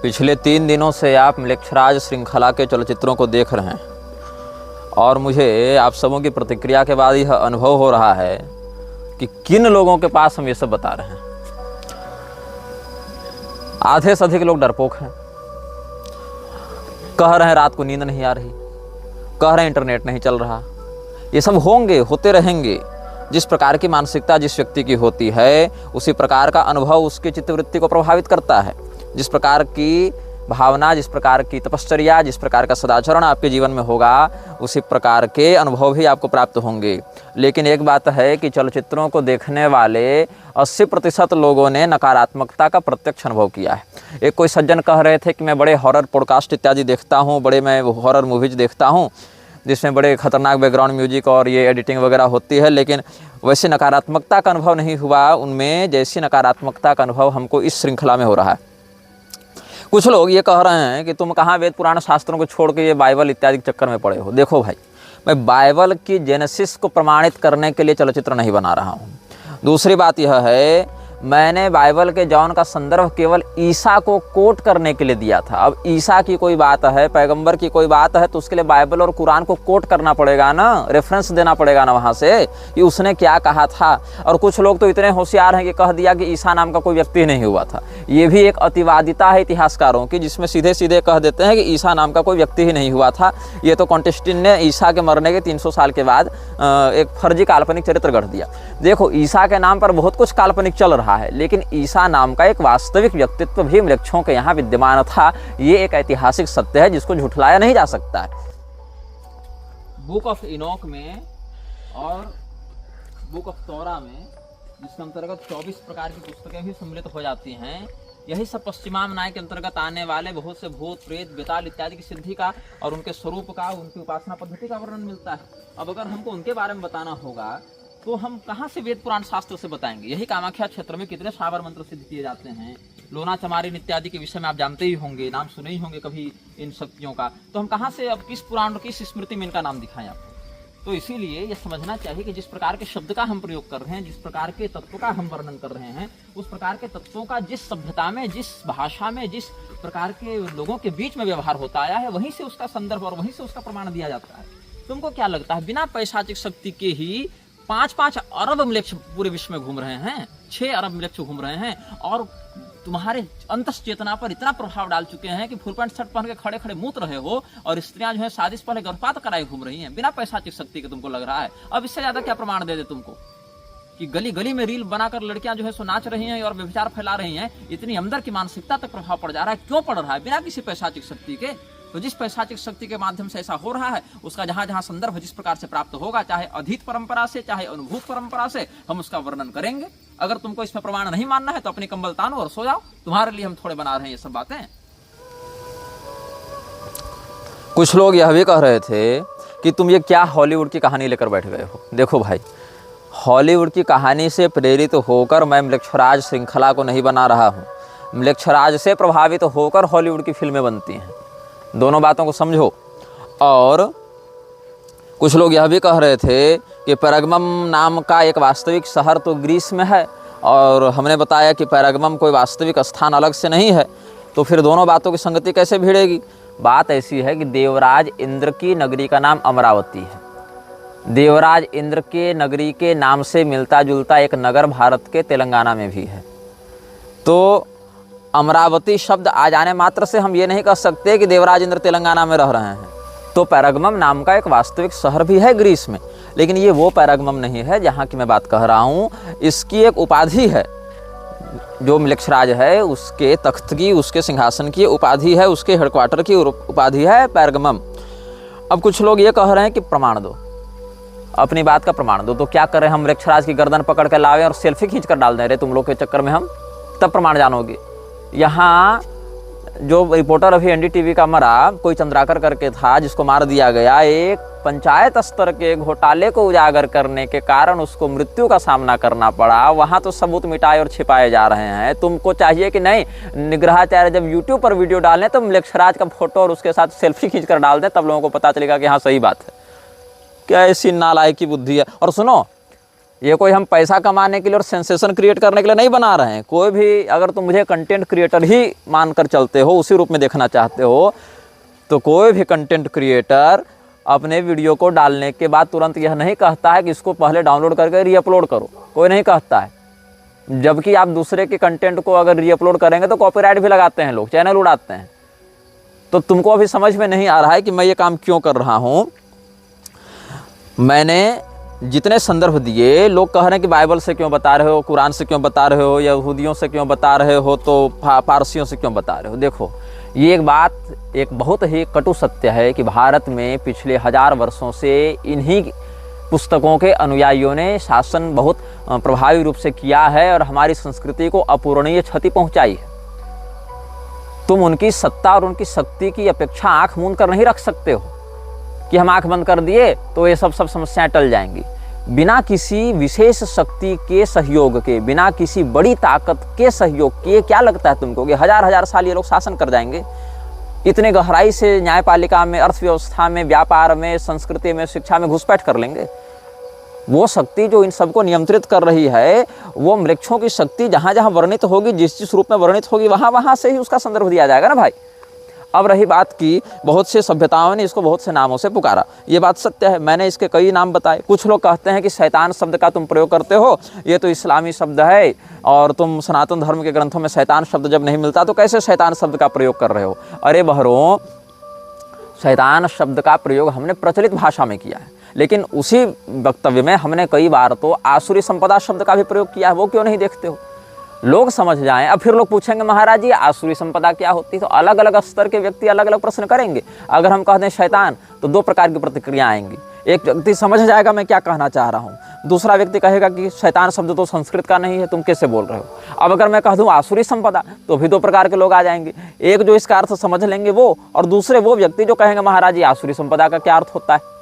पिछले 3 दिनों से आप म्लेच्छराज श्रृंखला के चलचित्रों को देख रहे हैं और मुझे आप सबों की प्रतिक्रिया के बाद यह अनुभव हो रहा है कि किन लोगों के पास हम ये सब बता रहे हैं। आधे से अधिक लोग डरपोक हैं, कह रहे हैं रात को नींद नहीं आ रही, कह रहे हैं इंटरनेट नहीं चल रहा। ये सब होते रहेंगे। जिस प्रकार की मानसिकता जिस व्यक्ति की होती है उसी प्रकार का अनुभव उसकी चित्तवृत्ति को प्रभावित करता है। जिस प्रकार की भावना, जिस प्रकार की तपश्चर्या, जिस प्रकार का सदाचरण आपके जीवन में होगा उसी प्रकार के अनुभव भी आपको प्राप्त होंगे। लेकिन एक बात है कि चलचित्रों को देखने वाले 80% लोगों ने नकारात्मकता का प्रत्यक्ष अनुभव किया है। एक कोई सज्जन कह रहे थे कि मैं बड़े हॉरर पॉडकास्ट इत्यादि देखता हूँ, मैं हॉरर मूवीज देखता हूँ जिसमें बड़े खतरनाक बैकग्राउंड म्यूजिक और ये एडिटिंग वगैरह होती है, लेकिन वैसे नकारात्मकता का अनुभव नहीं हुआ उनमें जैसी नकारात्मकता का अनुभव हमको इस श्रृंखला में हो रहा है। कुछ लोग ये कह रहे हैं कि तुम कहाँ वेद पुराण शास्त्रों को छोड़ के ये बाइबल इत्यादि के चक्कर में पड़े हो। देखो भाई, मैं बाइबल की जेनेसिस को प्रमाणित करने के लिए चलचित्र नहीं बना रहा हूँ। दूसरी बात यह है, मैंने बाइबल के जॉन का संदर्भ केवल ईसा को कोट करने के लिए दिया था। अब ईसा की कोई बात है, पैगंबर की कोई बात है, तो उसके लिए बाइबल और कुरान को कोट करना पड़ेगा ना, रेफरेंस देना पड़ेगा ना वहाँ से कि उसने क्या कहा था। और कुछ लोग तो इतने होशियार हैं कि कह दिया कि ईसा नाम का कोई व्यक्ति नहीं हुआ था। ये भी एक अतिवादिता है इतिहासकारों की, जिसमें सीधे सीधे कह देते हैं कि ईसा नाम का कोई व्यक्ति ही नहीं हुआ था। ये तो कॉन्टेस्टिन ने ईसा के मरने के 300 साल के बाद एक फर्जी काल्पनिक चरित्र गढ़ दिया। देखो, ईसा के नाम पर बहुत कुछ काल्पनिक चल रहा है, लेकिन ईसा नाम का एक वास्तविक व्यक्तित्व भी म्लेच्छों के यहाँ विद्यमान था। ये एक ऐतिहासिक सत्य है जिसको झुठलाया नहीं जा सकता है। बुक ऑफ इनोक में और बुक ऑफ तोरा में, जिसके अंतर्गत 24 प्रकार की पुस्तकें भी सम्मिलित हो जाती हैं, यही सब पश्चिमाम न्याय के अंतर्गत आने वाले बहुत से भूत, प्रेत, बेताल इत्यादि की सिद्धि का और उनके स्वरूप का, उनकी उपासना पद्धति का वर्णन मिलता है। अब अगर हमको उनके बारे में बताना होगा तो हम कहाँ से वेद पुराण शास्त्र से बताएंगे। यही कामाख्या क्षेत्र में कितने साबर मंत्र सिद्ध किए जाते हैं। लोना चमारिन इत्यादि के विषय में आप जानते ही होंगे, नाम सुने ही होंगे कभी इन शक्तियों का। तो हम कहाँ से, अब किस पुराण, किस स्मृति में इनका नाम दिखाएं आपको। तो इसीलिए ये समझना चाहिए कि जिस प्रकार के शब्द का हम प्रयोग कर रहे हैं, जिस प्रकार के तत्व का हम वर्णन कर रहे हैं, उस प्रकार के तत्वों का जिस सभ्यता में, जिस भाषा में, जिस प्रकार के लोगों के बीच में व्यवहार होता आया है, वहीं से उसका संदर्भ और वहीं से उसका प्रमाण दिया जाता है। तुमको क्या लगता है, बिना पैशाचिक शक्ति के ही 5-5 अरब म्लेच्छ पूरे विश्व में घूम रहे हैं, 6 अरब म्लेच्छ घूम रहे हैं और तुम्हारे अंतस चेतना पर इतना प्रभाव डाल चुके हैं कि फुल पैंट शर्ट पहन के खड़े खड़े मूत रहे हो और स्त्रियां जो है शादी से पहले गर्भपात कराए घूम रही हैं बिना पैशाचिक शक्ति के। तुमको लग रहा है अब इससे ज्यादा क्या प्रमाण दे तुमको कि गली गली में रील बनाकर लड़कियां जो है सो नाच रही हैं और व्यभिचार फैला रही हैं। इतनी अंदर की मानसिकता तक प्रभाव पड़ जा रहा है। क्यों पड़ रहा है? बिना किसी पैशाचिक शक्ति के। तो जिस पैशाचिक शक्ति के माध्यम से ऐसा हो रहा है उसका जहां जहां संदर्भ जिस प्रकार से प्राप्त होगा, चाहे अधीत परंपरा से, चाहे अनुभूत परंपरा से, हम उसका वर्णन करेंगे। अगर तुमको इसमें प्रमाण नहीं मानना है तो अपनी कंबल तानो और सो जाओ। तुम्हारे लिए हम थोड़े बना रहे हैं ये सब बातें। कुछ लोग यह भी कह रहे थे कि तुम ये क्या हॉलीवुड की कहानी लेकर बैठ गए हो। देखो भाई, हॉलीवुड की कहानी से प्रेरित होकर मैं म्लेच्छराज श्रृंखला को नहीं बना रहा हूँ। म्लेच्छराज से प्रभावित होकर हॉलीवुड की फिल्में बनती हैं। दोनों बातों को समझो। और कुछ लोग यह भी कह रहे थे कि पैरगमम नाम का एक वास्तविक शहर तो ग्रीस में है और हमने बताया कि पैरगमम कोई वास्तविक स्थान अलग से नहीं है। तो फिर दोनों बातों की संगति कैसे भिड़ेगी? बात ऐसी है कि देवराज इंद्र की नगरी का नाम अमरावती है। देवराज इंद्र के नगरी के नाम से मिलता जुलता एक नगर भारत के तेलंगाना में भी है। तो अमरावती शब्द आ जाने मात्र से हम ये नहीं कह सकते कि देवराज इंद्र तेलंगाना में रह रहे हैं। तो पैरगमम नाम का एक वास्तविक शहर भी है ग्रीस में, लेकिन ये वो पैरगमम नहीं है जहाँ की मैं बात कह रहा हूँ। इसकी एक उपाधि है, जो म्लेच्छराज है उसके तख्त की, उसके सिंहासन की उपाधि है, उसके हेडक्वार्टर की उपाधि है पैरगमम। अब कुछ लोग ये कह रहे हैं कि प्रमाण दो, अपनी बात का प्रमाण दो। तो क्या करें, हम म्लेच्छराज की गर्दन पकड़ के लावें और सेल्फी खींच कर डाल दें रे तुम लोग के चक्कर में हम, तब प्रमाण जानोगे। यहाँ जो रिपोर्टर अभी एनडीटीवी का मरा, कोई चंद्राकर करके था जिसको मार दिया गया, एक पंचायत स्तर के घोटाले को उजागर करने के कारण उसको मृत्यु का सामना करना पड़ा। वहाँ तो सबूत मिटाए और छिपाए जा रहे हैं। तुमको चाहिए कि नहीं, निग्रहाचार्य जब यूट्यूब पर वीडियो डालें तो म्लेच्छराज का फोटो और उसके साथ सेल्फी खींच कर डाल दें, तब लोगों को पता चलेगा कि हाँ सही बात है। क्या ऐसी नालायक की बुद्धि है। और सुनो, ये कोई हम पैसा कमाने के लिए और सेंसेशन क्रिएट करने के लिए नहीं बना रहे हैं। कोई भी अगर तुम मुझे कंटेंट क्रिएटर ही मानकर चलते हो, उसी रूप में देखना चाहते हो, तो कोई भी कंटेंट क्रिएटर अपने वीडियो को डालने के बाद तुरंत यह नहीं कहता है कि इसको पहले डाउनलोड करके रीअपलोड करो, कोई नहीं कहता है। जबकि आप दूसरे के कंटेंट को अगर रीअपलोड करेंगे तो कॉपीराइट भी लगाते हैं लोग, चैनल उड़ाते हैं। तो तुमको अभी समझ में नहीं आ रहा है कि मैं ये काम क्यों कर रहा हूँ। मैंने जितने संदर्भ दिए, लोग कह रहे हैं कि बाइबल से क्यों बता रहे हो, कुरान से क्यों बता रहे हो, यहूदियों से क्यों बता रहे हो, तो पारसियों से क्यों बता रहे हो। देखो, ये एक बहुत ही कटु सत्य है कि भारत में पिछले 1000 वर्षों से इन्हीं पुस्तकों के अनुयायियों ने शासन बहुत प्रभावी रूप से किया है और हमारी संस्कृति को अपूरणीय क्षति पहुंचाई है। तुम उनकी सत्ता और उनकी शक्ति की अपेक्षा आंख मूंद कर नहीं रख सकते हो कि हम आंख बंद कर दिए तो ये सब समस्याएं टल जाएंगी। बिना किसी विशेष शक्ति के सहयोग के, बिना किसी बड़ी ताकत के सहयोग के, क्या लगता है तुमको कि 1000 साल ये लोग शासन कर जाएंगे? इतने गहराई से न्यायपालिका में, अर्थव्यवस्था में, व्यापार में, संस्कृति में, शिक्षा में घुसपैठ कर लेंगे। वो शक्ति जो इन सबको नियंत्रित कर रही है, वो मृक्षों की शक्ति जहाँ जहाँ वर्णित होगी, जिस रूप में वर्णित होगी, वहाँ वहाँ से ही उसका संदर्भ दिया जाएगा ना भाई। अब रही बात की, बहुत से सभ्यताओं ने इसको बहुत से नामों से पुकारा, ये बात सत्य है। मैंने इसके कई नाम बताए। कुछ लोग कहते हैं कि शैतान शब्द का तुम प्रयोग करते हो, ये तो इस्लामी शब्द है और तुम सनातन धर्म के ग्रंथों में शैतान शब्द जब नहीं मिलता तो कैसे शैतान शब्द का प्रयोग कर रहे हो। अरे बहरों, शैतान शब्द का प्रयोग हमने प्रचलित भाषा में किया है, लेकिन उसी वक्तव्य में हमने कई बार तो आसुरी संपदा शब्द का भी प्रयोग किया है। वो क्यों नहीं देखते हो? लोग समझ जाएं। अब फिर लोग पूछेंगे महाराज जी आसुरी संपदा क्या होती है? तो अलग अलग स्तर के व्यक्ति अलग अलग प्रश्न करेंगे। अगर हम कह दें शैतान तो 2 प्रकार की प्रतिक्रिया आएंगी। एक व्यक्ति समझ जाएगा मैं क्या कहना चाह रहा हूँ, दूसरा व्यक्ति कहेगा कि शैतान शब्द तो संस्कृत का नहीं है, तुम कैसे बोल रहे हो। अब अगर मैं कह दूँ आसुरी संपदा तो भी 2 प्रकार के लोग आ जाएंगे। एक जो इसका अर्थ समझ लेंगे वो, और दूसरे वो व्यक्ति जो कहेंगे महाराज जी आसुरी संपदा का क्या अर्थ होता है।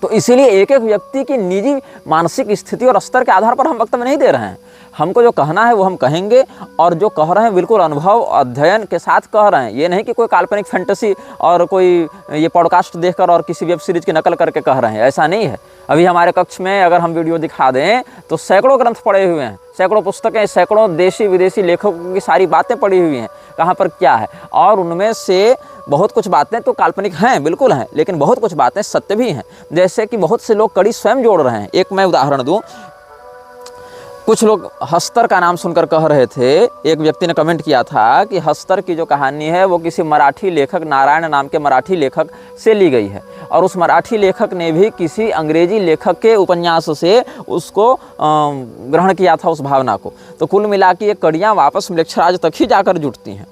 तो इसीलिए एक एक व्यक्ति की निजी मानसिक स्थिति और स्तर के आधार पर हम वक्तव्य नहीं दे रहे हैं। हमको जो कहना है वो हम कहेंगे, और जो कह रहे हैं बिल्कुल अनुभव अध्ययन के साथ कह रहे हैं। ये नहीं कि कोई काल्पनिक फैंटेसी और कोई ये पॉडकास्ट देखकर और किसी वेब सीरीज की नकल करके कह रहे हैं, ऐसा नहीं है। अभी हमारे कक्ष में अगर हम वीडियो दिखा दें तो सैकड़ों ग्रंथ पढ़े हुए हैं, सैकड़ों पुस्तकें, सैकड़ों देशी विदेशी लेखकों की सारी बातें पढ़ी हुई हैं, कहाँ पर क्या है। और उनमें से बहुत कुछ बातें तो काल्पनिक हैं, बिल्कुल हैं, लेकिन बहुत कुछ बातें सत्य भी हैं। जैसे कि बहुत से लोग कड़ी स्वयं जोड़ रहे हैं। एक मैं उदाहरण दूं, कुछ लोग हस्तर का नाम सुनकर कह रहे थे, एक व्यक्ति ने कमेंट किया था कि हस्तर की जो कहानी है वो किसी मराठी लेखक, नारायण नाम के मराठी लेखक से ली गई है, और उस मराठी लेखक ने भी किसी अंग्रेजी लेखक के उपन्यास से उसको ग्रहण किया था, उस भावना को। तो कुल मिला के ये कड़ियाँ वापस म्लेच्छराज तक ही जाकर जुटती हैं।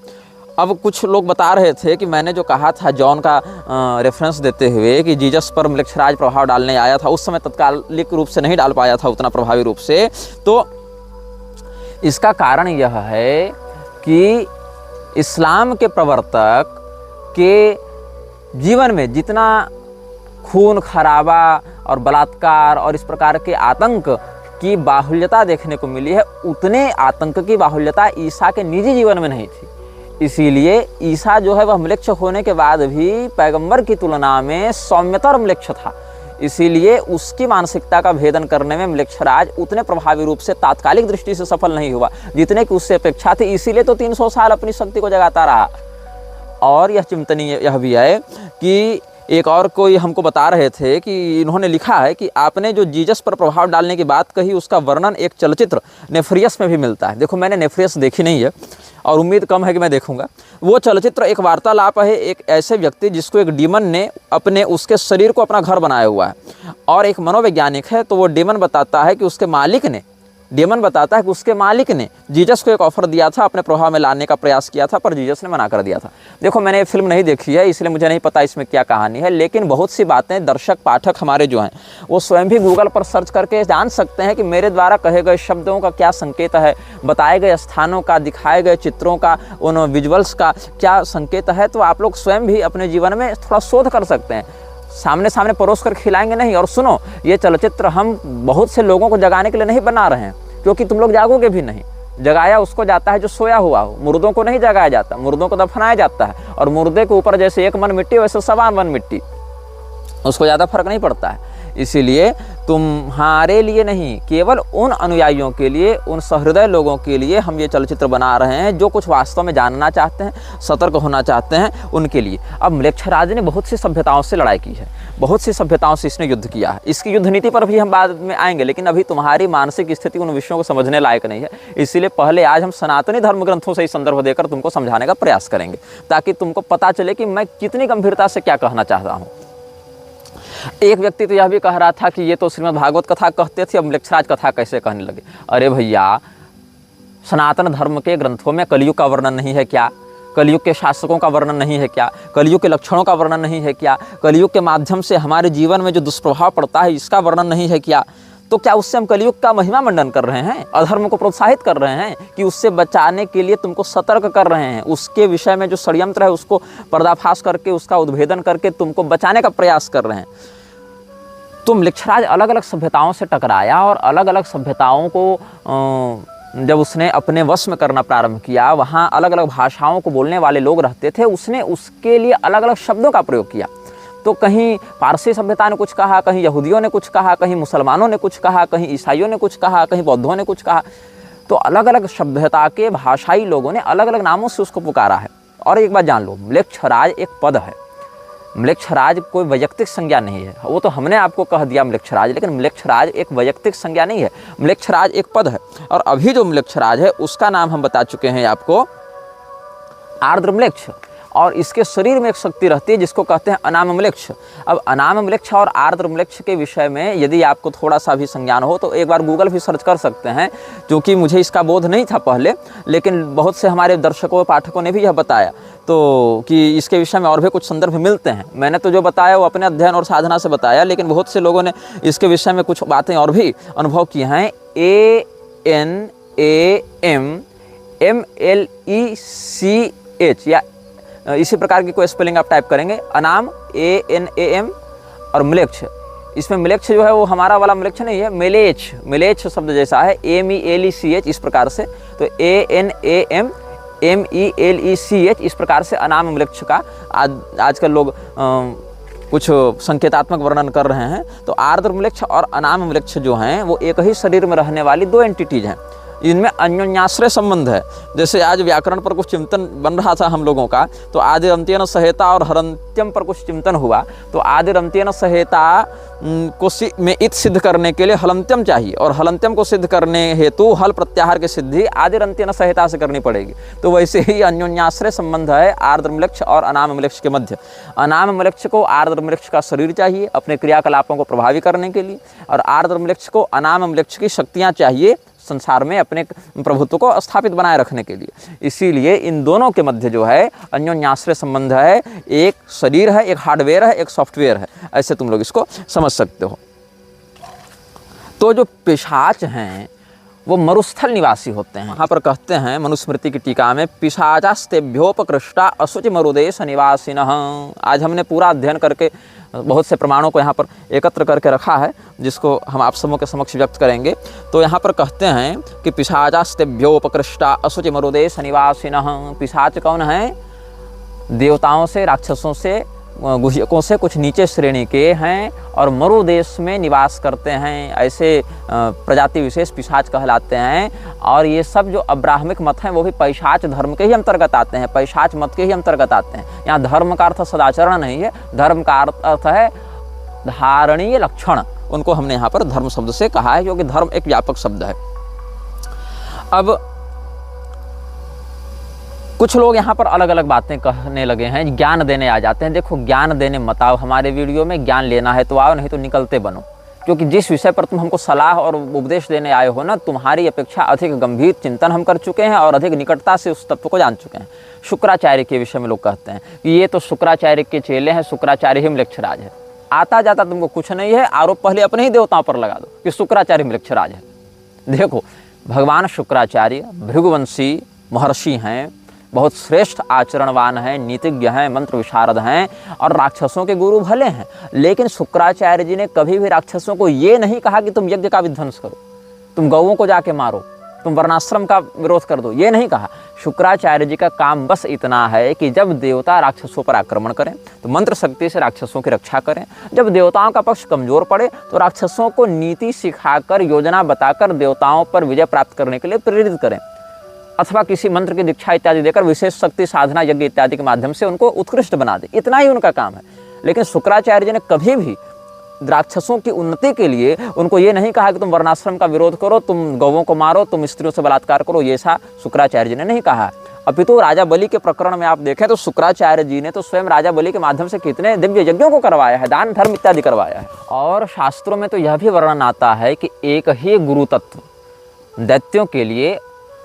अब कुछ लोग बता रहे थे कि मैंने जो कहा था जॉन का रेफरेंस देते हुए कि जीसस पर म्लेच्छराज प्रभाव डालने आया था, उस समय तत्कालिक रूप से नहीं डाल पाया था उतना प्रभावी रूप से। तो इसका कारण यह है कि इस्लाम के प्रवर्तक के जीवन में जितना खून खराबा और बलात्कार और इस प्रकार के आतंक की बाहुल्यता देखने को मिली है, उतने आतंक की बाहुल्यता ईसा के निजी जीवन में नहीं थी। इसीलिए ईसा जो है वह म्लेच्छ होने के बाद भी पैगंबर की तुलना में सौम्यतर म्लेच्छ था। इसीलिए उसकी मानसिकता का भेदन करने में म्लेच्छराज उतने प्रभावी रूप से तात्कालिक दृष्टि से सफल नहीं हुआ जितने की उससे अपेक्षा थी। इसीलिए तो 300 साल अपनी शक्ति को जगाता रहा। और यह चिंतनीय यह भी है कि एक और कोई हमको बता रहे थे कि इन्होंने लिखा है कि आपने जो जीसस पर प्रभाव डालने की बात कही उसका वर्णन एक चलचित्र नेफ्रियस में भी मिलता है। देखो, मैंने नेफ्रियस देखी नहीं है और उम्मीद कम है कि मैं देखूंगा। वो चलचित्र एक वार्तालाप है एक ऐसे व्यक्ति जिसको एक डीमन ने उसके शरीर को अपना घर बनाया हुआ है, और एक मनोवैज्ञानिक है। तो वो डीमन बताता है कि उसके मालिक ने जीसस को एक ऑफर दिया था, अपने प्रभाव में लाने का प्रयास किया था, पर जीसस ने मना कर दिया था। देखो, मैंने ये फिल्म नहीं देखी है इसलिए मुझे नहीं पता इसमें क्या कहानी है, लेकिन बहुत सी बातें दर्शक पाठक हमारे जो हैं वो स्वयं भी गूगल पर सर्च करके जान सकते हैं कि मेरे द्वारा कहे गए शब्दों का क्या संकेत है, बताए गए स्थानों का, दिखाए गए चित्रों का, उन विजुअल्स का क्या संकेत है। तो आप लोग स्वयं भी अपने जीवन में थोड़ा शोध कर सकते हैं। सामने सामने परोस कर खिलाएंगे नहीं। और सुनो, ये चलचित्र हम बहुत से लोगों को जगाने के लिए नहीं बना रहे हैं, क्योंकि तुम लोग जागोगे भी नहीं। जगाया उसको जाता है जो सोया हुआ हो, मुर्दों को नहीं जगाया जाता, मुर्दों को दफनाया जाता है। और मुर्दे के ऊपर जैसे 1 मन मिट्टी वैसे 1.25 मन मिट्टी, उसको ज़्यादा फर्क नहीं पड़ता है। इसीलिए तुम्हारे लिए नहीं, केवल उन अनुयायियों के लिए, उन सहृदय लोगों के लिए हम ये चलचित्र बना रहे हैं जो कुछ वास्तव में जानना चाहते हैं, सतर्क होना चाहते हैं, उनके लिए। अब म्लेच्छराज ने बहुत सी सभ्यताओं से लड़ाई की है, बहुत सी सभ्यताओं से इसने युद्ध किया है। इसकी युद्ध नीति पर भी हम बाद में आएंगे, लेकिन अभी तुम्हारी मानसिक स्थिति उन विषयों को समझने लायक नहीं है। इसीलिए पहले आज हम सनातनी धर्म ग्रंथों से ही संदर्भ देकर तुमको समझाने का प्रयास करेंगे, ताकि तुमको पता चले कि मैं कितनी गंभीरता से क्या कहना चाहता हूँ। एक व्यक्ति तो यह भी कह रहा था कि ये तो श्रीमद् भागवत कथा कहते थे, अब म्लेच्छराज कथा कैसे कहने लगे। अरे भैया, सनातन धर्म के ग्रंथों में कलयुग का वर्णन नहीं है क्या? कलयुग के शासकों का वर्णन नहीं है क्या? कलयुग के लक्षणों का वर्णन नहीं है क्या? कलयुग के माध्यम से हमारे जीवन में जो दुष्प्रभाव पड़ता है इसका वर्णन नहीं है क्या? तो क्या उससे हम कलयुग का महिमा मंडन कर रहे हैं, अधर्म को प्रोत्साहित कर रहे हैं, कि उससे बचाने के लिए तुमको सतर्क कर रहे हैं, उसके विषय में जो षड्यंत्र है उसको पर्दाफाश करके, उसका उद्भेदन करके तुमको बचाने का प्रयास कर रहे हैं? तो म्लेच्छराज अलग अलग सभ्यताओं से टकराया और अलग अलग सभ्यताओं को जब उसने अपने वश में करना प्रारंभ किया, वहाँ अलग अलग भाषाओं को बोलने वाले लोग रहते थे, उसने उसके लिए अलग अलग शब्दों का प्रयोग किया। तो कहीं पारसी सभ्यता ने कुछ कहा, कहीं यहूदियों ने कुछ कहा, कहीं मुसलमानों ने कुछ कहा, कहीं ईसाइयों ने कुछ कहा, कहीं बौद्धों ने कुछ कहा। तो अलग अलग सभ्यता के भाषाई लोगों ने अलग अलग नामों से उसको पुकारा है। और एक बात जान लो, म्लेच्छराज एक पद है, म्लेच्छराज कोई वैयक्तिक संज्ञा नहीं है। वो तो हमने आपको कह दिया म्लेच्छराज, लेकिन म्लेच्छराज एक वैयक्तिक संज्ञा नहीं है, म्लेच्छराज एक पद है। और अभी जो म्लेच्छराज है उसका नाम हम बता चुके हैं आपको, आर्द्र म्लेच्छ। और इसके शरीर में एक शक्ति रहती है जिसको कहते हैं अनाम म्लेच्छ। अब अनाम म्लेच्छ और आर्द्र म्लेच्छ के विषय में यदि आपको थोड़ा सा भी संज्ञान हो तो एक बार गूगल भी सर्च कर सकते हैं, क्योंकि मुझे इसका बोध नहीं था पहले, लेकिन बहुत से हमारे दर्शकों पाठकों ने भी यह बताया तो कि इसके विषय में और भी कुछ संदर्भ मिलते हैं। मैंने तो जो बताया वो अपने अध्ययन और साधना से बताया, लेकिन बहुत से लोगों ने इसके विषय में कुछ बातें और भी अनुभव की हैं। ANAMMLECH या इसी प्रकार की कोई स्पेलिंग आप टाइप करेंगे, अनाम ANAM और म्लेच्छ। इसमें म्लेच्छ जो है वो हमारा वाला म्लेच्छ नहीं है, मेलेच्छ, मेलेच्छ शब्द जैसा है, MELECH इस प्रकार से। तो ANAMMELECH इस प्रकार से अनाम म्लेच्छ का आजकल लोग कुछ संकेतात्मक वर्णन कर रहे हैं। तो आर्द्र म्लेच्छ और अनाम म्लेच्छ जो हैं वो एक ही शरीर में रहने वाली दो एंटिटीज हैं, इनमें अन्योन्याश्रय संबंध है। जैसे आज व्याकरण पर कुछ चिंतन बन रहा था हम लोगों का, तो आदिरंत्येन सहेता और हरंत्यम पर कुछ चिंतन हुआ। तो आदिरंत्येन सहेता को में इत सिद्ध करने के लिए हलंत्यम चाहिए, और हलंत्यम को सिद्ध करने हेतु हल प्रत्याहार की सिद्धि आदिरंत्येन सहेता से करनी पड़ेगी। तो वैसे ही अन्योन्याश्रय संबंध है आर्द्र म्लेच्छ और अनाम म्लेच्छ के मध्य। अनाम म्लेच्छ को आर्द्र म्लेच्छ का शरीर चाहिए अपने क्रियाकलापों को प्रभावी करने के लिए, और आर्द्र म्लेच्छ को अनाम म्लेच्छ की शक्तियाँ चाहिए संसार में अपने प्रभुत्व को स्थापित बनाए रखने के लिए। इसीलिए इन दोनों के मध्य जो है अन्योन्याश्रय संबंध है, एक शरीर है, एक हार्डवेयर है, एक सॉफ्टवेयर है, ऐसे तुम लोग इसको समझ सकते हो। तो जो पिशाच हैं वो मरुस्थल निवासी होते हैं। यहाँ पर कहते हैं मनुस्मृति की टीका में, पिशाचास्तेभ्योपकृष्टा असुचि मरुदेश निवासिनः। आज हमने पूरा अध्ययन करके बहुत से प्रमाणों को यहाँ पर एकत्र करके रखा है, जिसको हम आप सबों के समक्ष व्यक्त करेंगे। तो यहाँ पर कहते हैं कि पिशाचास्तेभ्योपकृष्टा असुचि मरुदेश निवासिनः। पिशाच कौन है? देवताओं से, राक्षसों से, गुह्यकों से कुछ नीचे श्रेणी के हैं और मरु देश में निवास करते हैं। ऐसे प्रजाति विशेष पिशाच कहलाते हैं। और ये सब जो अब्राह्मिक मत हैं वो भी पैशाच धर्म के ही अंतर्गत आते हैं, पैशाच मत के ही अंतर्गत आते हैं। यहाँ धर्म का अर्थ सदाचरण नहीं है, धर्म का अर्थ है धारणीय लक्षण। उनको हमने यहाँ पर धर्म शब्द से कहा है, क्योंकि धर्म एक व्यापक शब्द है। अब कुछ लोग यहाँ पर अलग अलग बातें कहने लगे हैं, ज्ञान देने आ जाते हैं। देखो, ज्ञान देने मत आओ हमारे वीडियो में, ज्ञान लेना है तो आओ, नहीं तो निकलते बनो। क्योंकि जिस विषय पर तुम हमको सलाह और उपदेश देने आए हो ना, तुम्हारी अपेक्षा अधिक गंभीर चिंतन हम कर चुके हैं और अधिक निकटता से उस तत्व को जान चुके हैं। शुक्राचार्य के विषय में लोग कहते हैं कि ये तो शुक्राचार्य के चेले हैं, शुक्राचार्य ही म्लेच्छराज है। आता जाता तुमको कुछ नहीं है, आरोप पहले अपने ही देवताओं पर लगा दो कि शुक्राचार्य म्लेच्छराज है। देखो, भगवान शुक्राचार्य भृगुवंशी महर्षि हैं, बहुत श्रेष्ठ आचरणवान हैं, नीतिज्ञ हैं, मंत्र विशारद हैं और राक्षसों के गुरु भले हैं। लेकिन शुक्राचार्य जी ने कभी भी राक्षसों को ये नहीं कहा कि तुम यज्ञ का विध्वंस करो, तुम गौओं को जाके मारो, तुम वर्णाश्रम का विरोध कर दो, ये नहीं कहा। शुक्राचार्य जी का काम बस इतना है कि जब देवता राक्षसों पर आक्रमण करें तो मंत्र शक्ति से राक्षसों की रक्षा करें, जब देवताओं का पक्ष कमजोर पड़े तो राक्षसों को नीति सिखाकर, योजना बताकर देवताओं पर विजय प्राप्त करने के लिए प्रेरित करें, अथवा किसी मंत्र की दीक्षा इत्यादि देकर विशेष शक्ति साधना यज्ञ इत्यादि के माध्यम से उनको उत्कृष्ट बना दे। इतना ही उनका काम है। लेकिन शुक्राचार्य जी ने कभी भी राक्षसों की उन्नति के लिए उनको ये नहीं कहा कि तुम वर्णाश्रम का विरोध करो, तुम गौवों को मारो, तुम स्त्रियों से बलात्कार करो, ये ऐसा शुक्राचार्य जी ने नहीं कहा। अपितु राजा बलि के प्रकरण में आप देखें तो शुक्राचार्य जी ने तो स्वयं राजा बलि के माध्यम से कितने दिव्य यज्ञों को करवाया है, दान धर्म इत्यादि करवाया है। और शास्त्रों में तो यह भी वर्णन आता है कि एक ही गुरु तत्व दैत्यों के लिए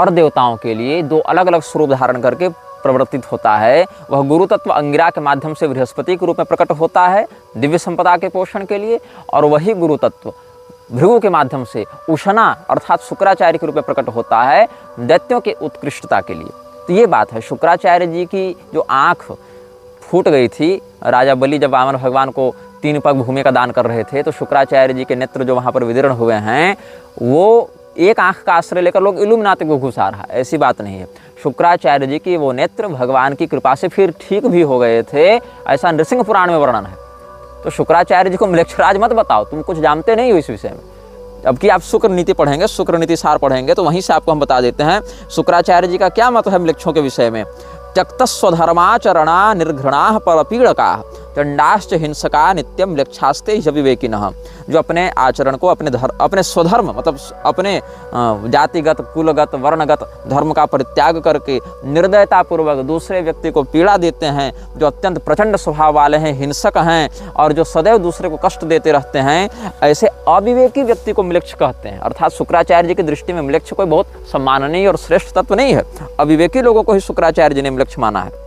और देवताओं के लिए दो अलग अलग स्वरूप धारण करके प्रवर्तित होता है। वह गुरु तत्व अंगिरा के माध्यम से बृहस्पति के रूप में प्रकट होता है दिव्य संपदा के पोषण के लिए, और वही गुरु तत्व भृगु के माध्यम से उशना अर्थात शुक्राचार्य के रूप में प्रकट होता है दैत्यों के उत्कृष्टता के लिए। तो ये बात है। शुक्राचार्य जी की जो आँख फूट गई थी, राजा बलि जब वामन भगवान को 3 पग भूमि का दान कर रहे थे, तो शुक्राचार्य जी के नेत्र जो वहाँ पर विदीर्ण हुए हैं, वो एक आंख का आश्रय लेकर लोग इल्यूमिनाती को घुसा रहा, ऐसी बात नहीं है। शुक्राचार्य जी की वो नेत्र भगवान की कृपा से फिर ठीक भी हो गए थे, ऐसा नृसिंह पुराण में वर्णन है। तो शुक्राचार्य जी को म्लेच्छराज मत बताओ, तुम कुछ जानते नहीं हो इस विषय में। अब कि आप शुक्र नीति पढ़ेंगे, शुक्र नीति सार पढ़ेंगे, तो वहीं से आपको हम बता देते हैं शुक्राचार्य जी का क्या मत है म्लेच्छों के विषय में। त्यक्तस्वधर्माचरणा निर्घृणा परपीड़का चंडाश्च हिंसका नित्यम म्लेच्छास्ते विवेकिनः। जो अपने आचरण को, अपने स्वधर्म मतलब अपने जातिगत, कुलगत, वर्णगत धर्म का परित्याग करके निर्दयतापूर्वक दूसरे व्यक्ति को पीड़ा देते हैं, जो अत्यंत प्रचंड स्वभाव वाले हैं, हिंसक हैं और जो सदैव दूसरे को कष्ट देते रहते हैं, ऐसे अविवेकी व्यक्ति को म्लेच्छ कहते हैं। अर्थात शुक्राचार्य जी की दृष्टि में म्लेच्छ कोई बहुत सम्माननीय और श्रेष्ठ तत्व नहीं है, अविवेकी लोगों को ही शुक्राचार्य जी ने म्लेच्छ माना है।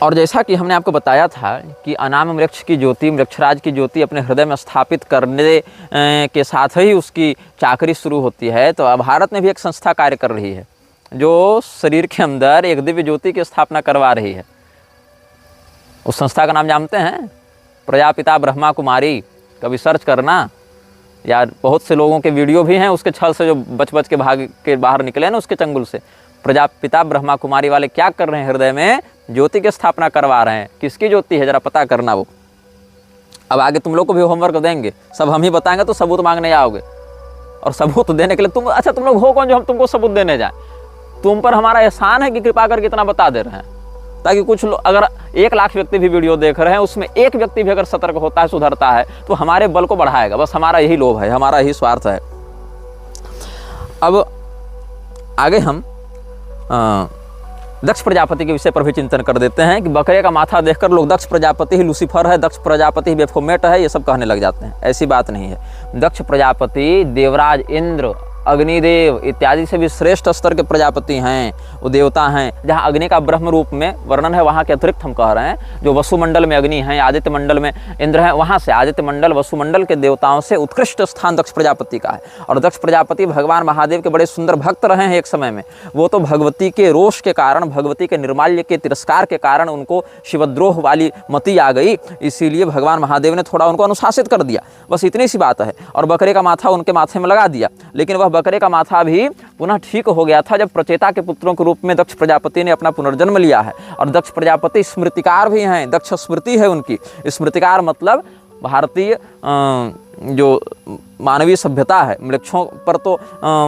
और जैसा कि हमने आपको बताया था कि अनाम वृक्ष की ज्योति, वृक्षराज की ज्योति अपने हृदय में स्थापित करने के साथ ही उसकी चाकरी शुरू होती है। तो अब भारत में भी एक संस्था कार्य कर रही है जो शरीर के अंदर एक दिव्य ज्योति की स्थापना करवा रही है। उस संस्था का नाम जानते हैं? प्रजापिता ब्रह्मा कुमारी। कभी सर्च करना, या बहुत से लोगों के वीडियो भी हैं उसके छल से जो बच बच के भाग के बाहर निकले ना उसके चंगुल से। प्रजापिता ब्रह्मा कुमारी वाले क्या कर रहे हैं? हृदय में ज्योति की स्थापना करवा रहे हैं। किसकी ज्योति है जरा पता करना वो। अब आगे तुम लोग को भी होमवर्क देंगे, सब हम ही बताएंगे तो सबूत मांगने जाओगे, और सबूत देने के लिए तुम लोग हो कौन जो हम तुमको सबूत देने जाएं? तुम पर हमारा एहसान है कि कृपा करके इतना बता दे रहे हैं, ताकि कुछ लोग, अगर 1 लाख व्यक्ति भी वीडियो देख रहे हैं, उसमें एक व्यक्ति भी अगर सतर्क होता है, सुधरता है, तो हमारे बल को बढ़ाएगा। बस हमारा यही लोभ है, हमारा यही स्वार्थ है। अब आगे हम दक्ष प्रजापति के विषय पर भी चिंतन कर देते हैं कि बकरे का माथा देखकर लोग दक्ष प्रजापति ही लूसीफर है, दक्ष प्रजापति ही बेफोमेट है, ये सब कहने लग जाते हैं। ऐसी बात नहीं है। दक्ष प्रजापति देवराज इंद्र, अग्निदेव इत्यादि से भी श्रेष्ठ स्तर के प्रजापति हैं, वो देवता हैं। जहाँ अग्नि का ब्रह्म रूप में वर्णन है, वहाँ के अतिरिक्त हम कह रहे हैं जो वसुमंडल में अग्नि हैं, आदित्य मंडल में इंद्र हैं, वहाँ से आदित्य मंडल वसुमंडल के देवताओं से उत्कृष्ट स्थान दक्ष प्रजापति का है। और दक्ष प्रजापति भगवान महादेव के बड़े सुंदर भक्त रहे हैं एक समय में। वो तो भगवती के रोष के कारण, भगवती के निर्माल्य के तिरस्कार के कारण उनको शिवद्रोह वाली मति आ गई, इसीलिए भगवान महादेव ने थोड़ा उनको अनुशासित कर दिया, बस इतनी सी बात है। और बकरे का माथा उनके माथे में लगा दिया, लेकिन वह बकरे का माथा भी पुनः ठीक हो गया था जब प्रचेता के पुत्रों के रूप में दक्ष प्रजापति ने अपना पुनर्जन्म लिया है। और दक्ष प्रजापति स्मृतिकार भी हैं, दक्ष स्मृति है उनकी। स्मृतिकार मतलब भारतीय जो मानवीय सभ्यता है, वृक्षों पर तो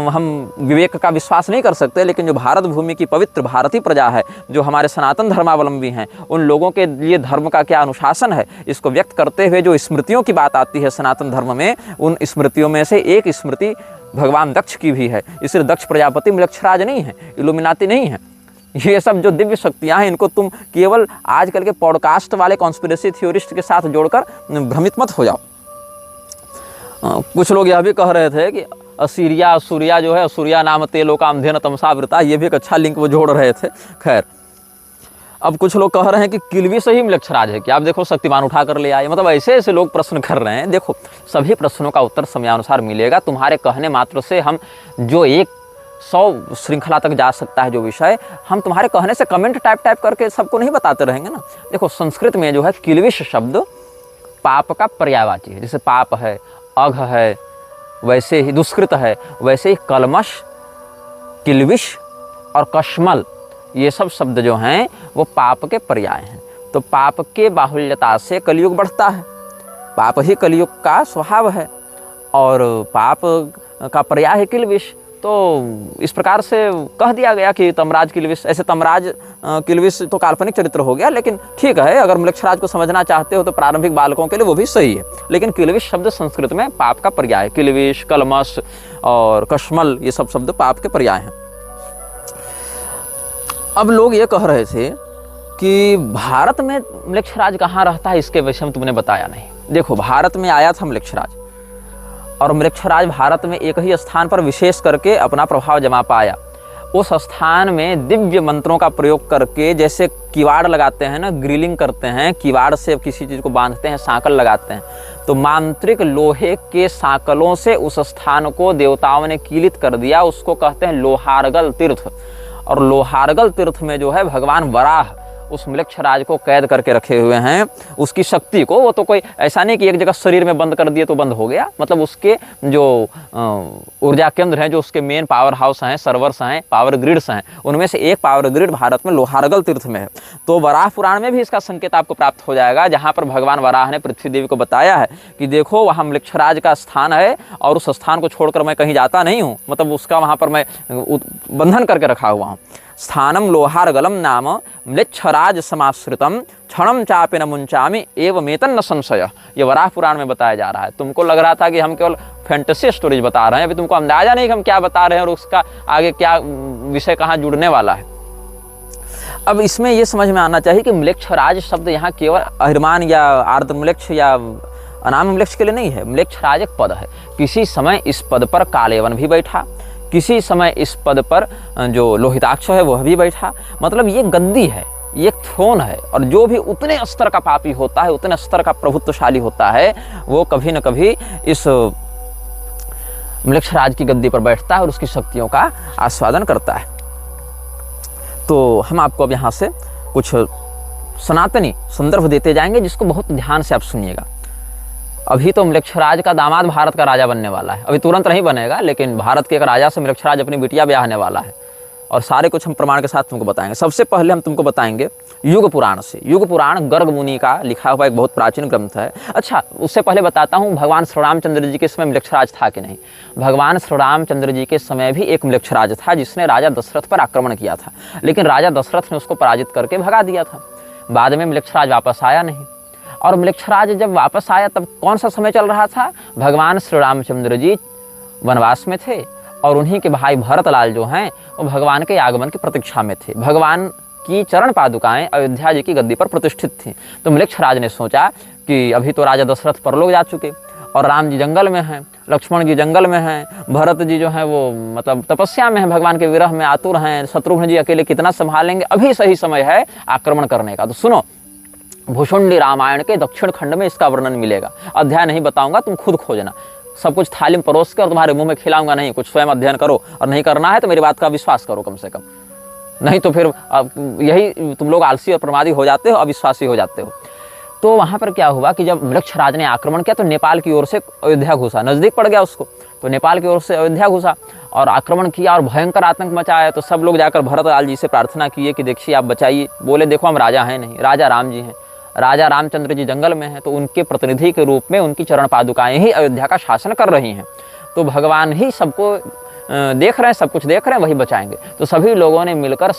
हम विवेक का विश्वास नहीं कर सकते, लेकिन जो भारत भूमि की पवित्र भारतीय प्रजा है, जो हमारे सनातन धर्मावलंबी हैं, उन लोगों के लिए धर्म का क्या अनुशासन है, इसको व्यक्त करते हुए जो स्मृतियों की बात आती है सनातन धर्म में, उन स्मृतियों में से एक स्मृति भगवान दक्ष की भी है। इसलिए दक्ष प्रजापति म्लेच्छराज नहीं है, इल्यूमिनाती नहीं है। ये सब जो दिव्य शक्तियाँ हैं, इनको तुम केवल आजकल के पॉडकास्ट वाले कॉन्स्पिरेसी थ्योरिस्ट के साथ जोड़कर भ्रमित मत हो जाओ। कुछ लोग यह भी कह रहे थे कि असूर्या जो है, असूर्या नाम तेलो काम धेन तमसावृता, ये भी एक अच्छा लिंक वो जोड़ रहे थे। खैर, अब कुछ लोग कह रहे हैं कि किलवी से ही म्लेच्छराज है कि आप देखो शक्तिमान उठा कर ले आए। मतलब ऐसे ऐसे लोग प्रश्न कर रहे हैं। देखो, सभी प्रश्नों का उत्तर समयानुसार मिलेगा। तुम्हारे कहने मात्र से हम जो 100 श्रृंखला तक जा सकता है जो विषय, हम तुम्हारे कहने से कमेंट टाइप करके सबको नहीं बताते रहेंगे ना। देखो, संस्कृत में जो है किलविश शब्द पाप का पर्यायवाची है। जैसे पाप है, अघ है, वैसे ही दुष्कृत है, वैसे ही कलमश, किल्विश और कश्मल, ये सब शब्द जो हैं वो पाप के पर्याय हैं। तो पाप के बाहुल्यता से कलयुग बढ़ता है, पाप ही कलयुग का स्वभाव है, और पाप का पर्याय है किल्विश। तो इस प्रकार से कह दिया गया कि तमराज किल्विश। ऐसे तमराज किल्विश तो काल्पनिक चरित्र हो गया, लेकिन ठीक है, अगर म्लेच्छराज को समझना चाहते हो तो प्रारंभिक बालकों के लिए वो भी सही है। लेकिन किल्विश शब्द संस्कृत में पाप का पर्याय, किल्विश, कलमश और कश्मल, ये सब शब्द पाप के पर्याय हैं। अब लोग ये कह रहे थे कि भारत में म्लेच्छराज कहाँ रहता है, इसके विषय में तुमने बताया नहीं। देखो, भारत में आया था म्लेच्छराज, और म्लेच्छराज भारत में एक ही स्थान पर विशेष करके अपना प्रभाव जमा पाया। उस स्थान में दिव्य मंत्रों का प्रयोग करके, जैसे किवाड़ लगाते हैं ना, ग्रिलिंग करते हैं, किवाड़ से किसी चीज़ को बांधते हैं, सांकल लगाते हैं, तो मांत्रिक लोहे के सांकलों से उस स्थान को देवताओं ने कीलित कर दिया। उसको कहते हैं लोहारगल तीर्थ। और लोहारगल तीर्थ में जो है भगवान वराह उस म्लेच्छराज को कैद करके रखे हुए हैं। उसकी शक्ति को, वो तो कोई ऐसा नहीं कि एक जगह शरीर में बंद कर दिए तो बंद हो गया, मतलब उसके जो ऊर्जा केंद्र हैं, जो उसके मेन पावर हाउस हैं, सर्वर्स हैं, पावर ग्रिड्स हैं, उनमें से एक पावर ग्रिड भारत में लोहारगल तीर्थ में है। तो वराह पुराण में भी इसका संकेत आपको प्राप्त हो जाएगा, जहाँ पर भगवान वराह ने पृथ्वी देवी को बताया है कि देखो वहाँ म्लेच्छराज का स्थान है, और उस स्थान को छोड़कर मैं कहीं जाता नहीं हूँ, मतलब उसका वहाँ पर मैं बंधन करके रखा हुआ हूँ। स्थानम लोहारगलम नाम म्लेच्छराज समाश्रितम क्षणम चापि न मुंचामि एवमेतन न संशय। ये वराह पुराण में बताया जा रहा है। तुमको लग रहा था कि हम केवल फैंटेसी स्टोरीज बता रहे हैं, अभी तुमको अंदाजा नहीं कि हम क्या बता रहे हैं और उसका आगे क्या विषय कहाँ जुड़ने वाला है। अब इसमें ये समझ में आना चाहिए कि म्लेच्छराज शब्द यहाँ केवल अहिर्मान या आर्द्रम्लेच्छ या अनामम्लेच्छ के लिए नहीं है। म्लेच्छराज एक पद है। किसी समय इस पद पर कालेवन भी बैठा, किसी समय इस पद पर जो लोहिताक्ष है वह भी बैठा। मतलब ये गद्दी है, ये एक थ्रोन है, और जो भी उतने स्तर का पापी होता है, उतने स्तर का प्रभुत्वशाली होता है, वो कभी न कभी इस म्लेच्छराज की गद्दी पर बैठता है और उसकी शक्तियों का आस्वादन करता है। तो हम आपको अब यहाँ से कुछ सनातनी संदर्भ देते जाएंगे, जिसको बहुत ध्यान से आप सुनिएगा। अभी तो म्लेच्छराज का दामाद भारत का राजा बनने वाला है, अभी तुरंत नहीं बनेगा, लेकिन भारत के एक राजा से म्लेच्छराज अपनी बिटिया ब्याहने वाला है, और सारे कुछ हम प्रमाण के साथ तुमको बताएंगे। सबसे पहले हम तुमको बताएंगे युग पुराण से। युग पुराण गर्ग मुनि का लिखा हुआ एक बहुत प्राचीन ग्रंथ है। अच्छा, उससे पहले बताता हूँ भगवान श्री रामचंद्र जी के समय म्लेच्छराज था कि नहीं। भगवान श्री रामचंद्र जी के समय भी एक म्लेच्छराज था, जिसने राजा दशरथ पर आक्रमण किया था, लेकिन राजा दशरथ ने उसको पराजित करके भगा दिया था। बाद में म्लेच्छराज वापस आया नहीं, और म्लेच्छराज जब वापस आया तब कौन सा समय चल रहा था? भगवान श्री रामचंद्र जी वनवास में थे, और उन्हीं के भाई भरतलाल जो हैं वो भगवान के आगमन की प्रतीक्षा में थे। भगवान की चरण पादुकाएं अयोध्या जी की गद्दी पर प्रतिष्ठित थीं। तो म्लेच्छराज ने सोचा कि अभी तो राजा दशरथ परलोक जा चुके, और राम जी जंगल में हैं, लक्ष्मण जी जंगल में हैं, भरत जी जो हैं वो मतलब तपस्या में हैं, भगवान के विरह में आतुर हैं, शत्रुघ्न जी अकेले कितना संभालेंगे, अभी सही समय है आक्रमण करने का। तो सुनो, भुषुंडी रामायण के दक्षिण खंड में इसका वर्णन मिलेगा। अध्याय नहीं बताऊंगा, तुम खुद खोजना, सब कुछ थाली में परोस कर तुम्हारे मुंह में खिलाऊंगा नहीं, कुछ स्वयं अध्ययन करो, और नहीं करना है तो मेरी बात का विश्वास करो कम से कम, नहीं तो फिर यही तुम लोग आलसी और प्रमादी हो जाते हो, अविश्वासी हो जाते हो। तो वहाँ पर क्या हुआ कि जब म्लेच्छराज ने आक्रमण किया तो नेपाल की ओर से अयोध्या घुसा, नज़दीक पड़ गया उसको, तो नेपाल की ओर से अयोध्या घुसा और आक्रमण किया और भयंकर आतंक मचाया। तो सब लोग जाकर भरतलाल जी से प्रार्थना किए कि देखिए आप बचाइए। बोले देखो हम राजा हैं नहीं, राजा राम जी हैं, राजा रामचंद्र जी जंगल में हैं, तो उनके प्रतिनिधि के रूप में उनकी चरण पादुकाएं ही अयोध्या का शासन कर रही हैं, तो भगवान ही सबको देख रहे हैं, सब कुछ देख रहे हैं, वही बचाएंगे। तो सभी लोगों ने मिलकर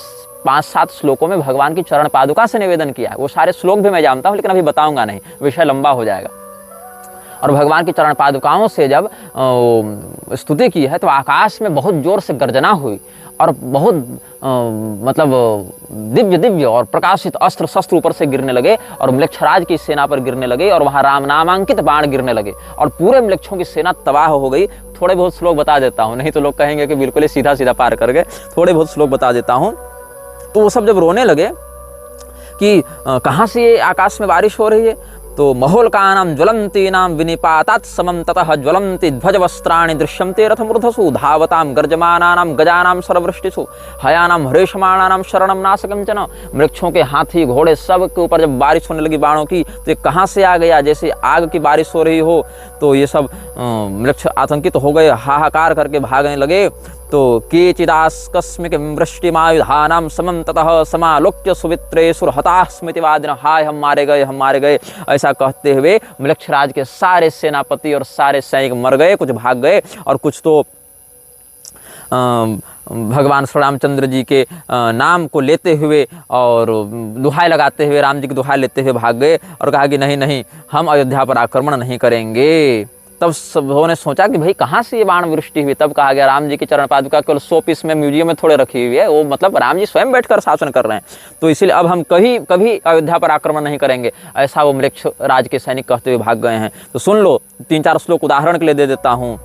5-7 श्लोकों में भगवान की चरण पादुका से निवेदन किया है। वो सारे श्लोक भी मैं जानता हूँ, लेकिन अभी बताऊंगा नहीं, विषय लंबा हो जाएगा। और भगवान की चरण पादुकाओं से जब स्तुति की है तो आकाश में बहुत जोर से गर्जना हुई, और बहुत मतलब दिव्य दिव्य और प्रकाशित अस्त्र शस्त्र ऊपर से गिरने लगे, और म्लेच्छराज की सेना पर गिरने लगे, और वहाँ राम नामांकित बाण गिरने लगे, और पूरे म्लेच्छों की सेना तबाह हो गई। थोड़े बहुत श्लोक बता देता हूँ, नहीं तो लोग कहेंगे कि बिल्कुल ही सीधा सीधा पार कर गए। थोड़े बहुत श्लोक बता देता हूँ। तो वो सब जब रोने लगे कि कहाँ से ये आकाश में बारिश हो रही है, तो महोल्कानां ज्वलन्तीनां विनिपातात् समं ततः ज्वलन्ति ध्वजवस्त्राणि दृश्यन्ते रथमूर्धसु धावतां गर्जमानानां गजानां सर्ववृष्टिषु हयानां हरेशमाणानां शरणं नाशकंचन। वृक्षों के हाथी घोड़े सब के ऊपर जब बारिश होने लगी बाणों की, तो ये कहाँ से आ गया, जैसे आग की बारिश हो रही हो। तो ये सब वृक्ष आतंकित हो गए, हाहाकार करके भागने लगे। तो केचिदास्कस्मिक वृष्टिमायुधानां समं ततः समालोक्य सुवित्रेषु हताः स्मृतिवादिनः, हाय हम मारे गए, हम मारे गए, ऐसा कहते हुए मृक्षराज के सारे सेनापति और सारे सैनिक मर गए। कुछ भाग गए और कुछ तो भगवान श्री रामचंद्र जी के नाम को लेते हुए और दुहाई लगाते हुए, राम जी की दुहाई लेते हुए भाग गए और कहा कि नहीं नहीं, हम अयोध्या पर आक्रमण नहीं करेंगे। तब सबों ने सोचा कि भाई कहाँ से ये बाण वृष्टि हुई। तब कहा गया राम जी की चरण पादुका केवल 100 पीस में म्यूजियम में थोड़े रखी हुई है, वो मतलब राम जी स्वयं बैठकर शासन कर रहे हैं, तो इसीलिए अब हम कभी अयोध्या पर आक्रमण नहीं करेंगे, ऐसा वो मृक्ष राज के सैनिक कहते हुए भाग गए हैं। तो सुन लो, 3-4 श्लोक उदाहरण के लिए दे देता हूँ।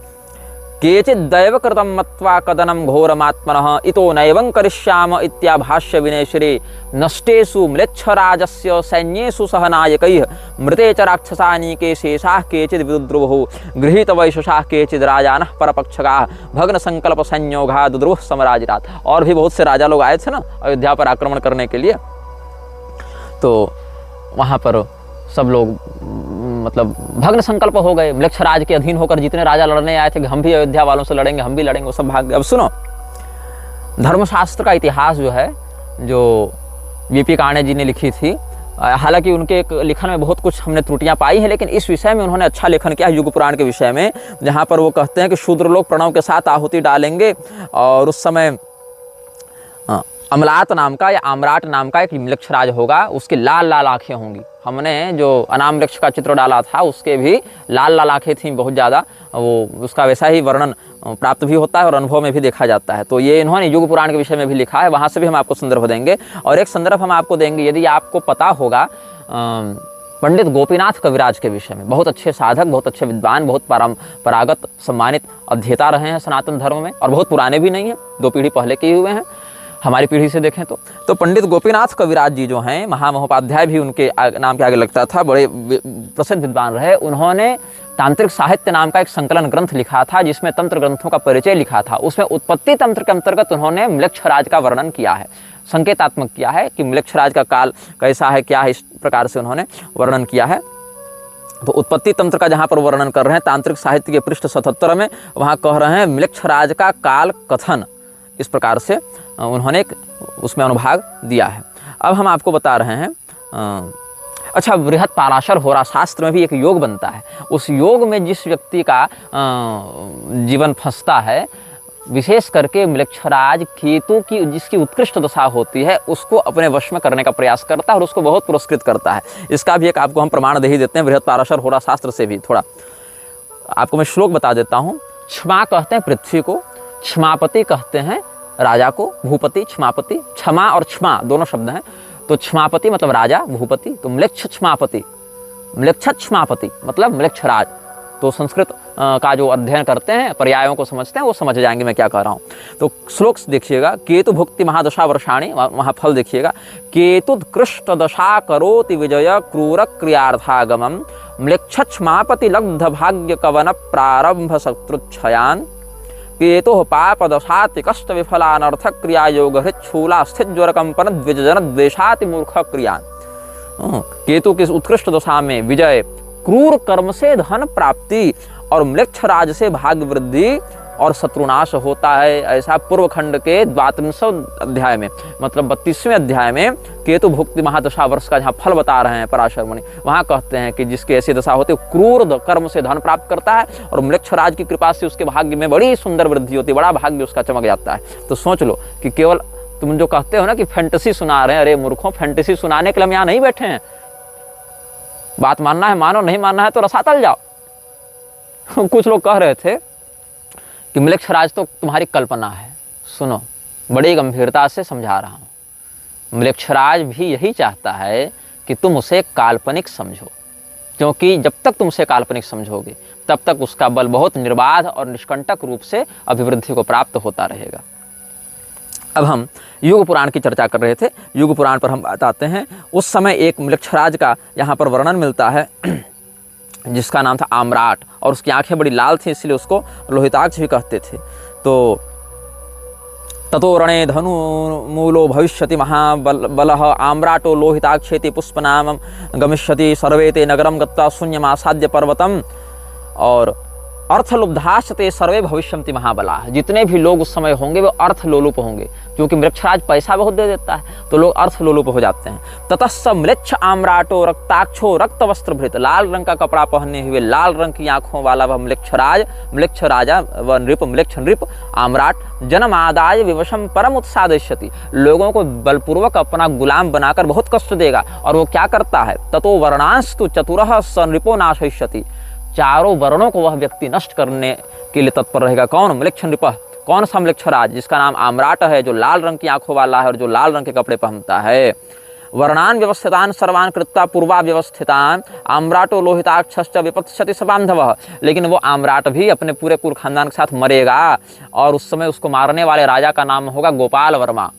केचित् दैव कृतं मत्वा कदनं घोरमात्मनः इतो नैवं करिष्याम इत्याभाष्य विनयश्री नष्टेषु म्लेच्छराजस्य सैन्येषु सह नायकैः मृते च राक्षसानीके शेषाः केचिद् विदुद्रुवुः गृहीतवैशसाः केचिद् राजानः परपक्षकाः भग्न संकल्प संयोगा दुद्रुवः समराजिरात्। और भी बहुत से राजा लोग आए थे ना अयोध्या पर आक्रमण करने के लिए, तो वहाँ पर सब लोग मतलब भग्न संकल्प हो गए। मृक्षराज के अधीन होकर जितने राजा लड़ने आए थे कि हम भी अयोध्या वालों से लड़ेंगे, हम भी लड़ेंगे, वो सब भाग गए। अब सुनो, धर्मशास्त्र का इतिहास जो है, जो वीपी काणे जी ने लिखी थी, हालांकि उनके एक लिखन में बहुत कुछ हमने त्रुटियां पाई हैं, लेकिन इस विषय में उन्होंने अच्छा लेखन किया युग पुराण के विषय में, जहाँ पर वो कहते हैं कि शूद्र लोग प्रणव के साथ आहुति डालेंगे और उस समय अमलात नाम का या आम्राट नाम का एक मृक्षराज होगा, उसकी लाल लाल आंखें होंगी। हमने जो अनाम वृक्ष का चित्र डाला था उसके भी लाल लाल आंखें थीं बहुत ज़्यादा, वो उसका वैसा ही वर्णन प्राप्त भी होता है और अनुभव में भी देखा जाता है। तो ये इन्होंने युग पुराण के विषय में भी लिखा है, वहाँ से भी हम आपको संदर्भ देंगे। और एक संदर्भ हम आपको देंगे, यदि आपको पता होगा, पंडित गोपीनाथ कविराज के विषय में, बहुत अच्छे साधक, बहुत अच्छे विद्वान, बहुत परंपरागत सम्मानित अध्येता रहे हैं सनातन धर्म में, और बहुत पुराने भी नहीं हैं, 2 पीढ़ी पहले के हुए हैं हमारी पीढ़ी से देखें तो पंडित गोपीनाथ कविराज जी जो हैं, महामहोपाध्याय भी उनके नाम के आगे लगता था, बड़े प्रसिद्ध विद्वान रहे। उन्होंने तांत्रिक साहित्य नाम का एक संकलन ग्रंथ लिखा था, जिसमें तंत्र ग्रंथों का परिचय लिखा था। उसमें उत्पत्ति तंत्र के अंतर्गत उन्होंने मृक्षराज का वर्णन किया है, संकेतात्मक किया है कि मृक्षराज का काल कैसा है, क्या है, इस प्रकार से उन्होंने वर्णन किया है। तो उत्पत्ति तंत्र का जहाँ पर वर्णन कर रहे हैं तांत्रिक साहित्य के पृष्ठ 77 में, वहाँ कह रहे हैं मृक्षराज का काल कथन, इस प्रकार से उन्होंने उसमें अनुभाग दिया है। अब हम आपको बता रहे हैं, अच्छा, बृहत पाराशर होरा शास्त्र में भी एक योग बनता है। उस योग में जिस व्यक्ति का जीवन फंसता है, विशेष करके मृक्षराज केतु की जिसकी उत्कृष्ट दशा होती है, उसको अपने वश में करने का प्रयास करता है और उसको बहुत पुरस्कृत करता है। इसका भी एक आपको हम प्रमाण दे ही देते हैं बृहत पाराशर होरा शास्त्र से भी। थोड़ा आपको मैं श्लोक बता देता हूँ। क्षमा कहते हैं पृथ्वी को, क्षमापति कहते हैं राजा को, भूपति, क्षमापति, क्षमा और क्षमा दोनों शब्द हैं। तो क्षमापति मतलब राजा, भूपति, तो म्लेच्छ क्षमापति, म्लेच्छ क्षमापति मतलब मृक्षराज। तो संस्कृत का जो अध्ययन करते हैं, पर्यायों को समझते हैं, वो समझ जाएंगे मैं क्या कह रहा हूँ। तो श्लोक देखिएगा, केतु भुक्ति महादशा वर्षाणी, वहाँ फल देखिएगा, केतुत्कृष्ट दशा करोति विजय क्रूर क्रियार्थागमम म्लेच्छ क्षमापति लब्ध भाग्य कवन प्रारंभ शत्रुच्छयान केतु पाप दशाति कष्ट विफलानर्थ क्रिया योग हृच्छूला स्थित ज्वर कंपन द्विजन द्वेषाति मूर्ख क्रियान। केतु की उत्कृष्ट दशा में विजय, क्रूर कर्म से धन प्राप्ति और मृक्षराज से भाग्य वृद्धि और शत्रुनाश होता है। ऐसा पूर्व खंड के 32वें अध्याय में, मतलब 32वें अध्याय में केतु भुक्ति महादशा वर्ष का जहाँ फल बता रहे हैं पराशर मुनि, वहाँ कहते हैं कि जिसकी ऐसी दशा होती है, क्रूर कर्म से धन प्राप्त करता है और मृक्षराज की कृपा से उसके भाग्य में बड़ी सुंदर वृद्धि होती है, बड़ा भाग्य उसका चमक जाता है। तो सोच लो कि केवल तुम जो कहते हो ना कि फैंटेसी सुना रहे हैं, अरे मूर्खों, फैंटेसी सुनाने के लिए हम यहाँ नहीं बैठे हैं। बात मानना है मानो, नहीं मानना है तो रसातल जाओ। कुछ लोग कह रहे थे कि मृक्षराज तो तुम्हारी कल्पना है। सुनो, बड़ी गंभीरता से समझा रहा हूँ। मृक्षराज भी यही चाहता है कि तुम उसे काल्पनिक समझो, क्योंकि जब तक तुम उसे काल्पनिक समझोगे तब तक उसका बल बहुत निर्बाध और निष्कंटक रूप से अभिवृद्धि को प्राप्त होता रहेगा। अब हम युग पुराण की चर्चा कर रहे थे। युग पुराण पर हम बात आते हैं। उस समय एक म्लेच्छराज का यहाँ पर वर्णन मिलता है जिसका नाम था आम्राट, और उसकी आंखें बड़ी लाल थी, इसलिए उसको लोहिताक्ष भी कहते थे। तो ततो रणे धनु मूलो भविष्यति महाबलः आम्राटो लोहिताक्षेति पुष्पनाम गमिष्यति सर्वे ते नगरम गत्वा शून्यमासाद्य पर्वतम, और अर्थलुब्धाश्च सर्वे भविष्यन्ति महाबला। जितने भी लोग उस समय होंगे वो अर्थलोलुप होंगे, क्योंकि म्लेच्छराज पैसा बहुत दे देता है तो लोग अर्थलोलुप हो जाते हैं। ततस्स म्लेच्छ आम्राटो रक्ताक्षो रक्त वस्त्रभृत, लाल रंग का कपड़ा पहने हुए लाल रंग की आंखों वाला वह म्लेच्छ राजा व नृप म्लेच्छ नृप आम्राट जनमादाय विवशम परम उत्सादयति, लोगों को बलपूर्वक अपना गुलाम बनाकर बहुत कष्ट देगा। और वो क्या करता है, ततो वर्णांस्तु चतुरः स नृपो नाशयिष्यति, चारों वर्णों को वह व्यक्ति नष्ट करने के लिए तत्पर रहेगा। कौन? म्लेच्छ नृप, कौन सा म्लेच्छराज? जिसका नाम आम्राट है, जो लाल रंग की आंखों वाला है और जो लाल रंग के कपड़े पहनता है। वर्णान व्यवस्थितान सर्वान कृत्वा पूर्वा व्यवस्थितान आम्राटो लोहिताक्षश्च विपत्स्यति स बांधवः, लेकिन वो आम्राट भी अपने पूरे कुल खानदान के साथ मरेगा, और उस समय उसको मारने वाले राजा का नाम होगा गोपाल वर्मा।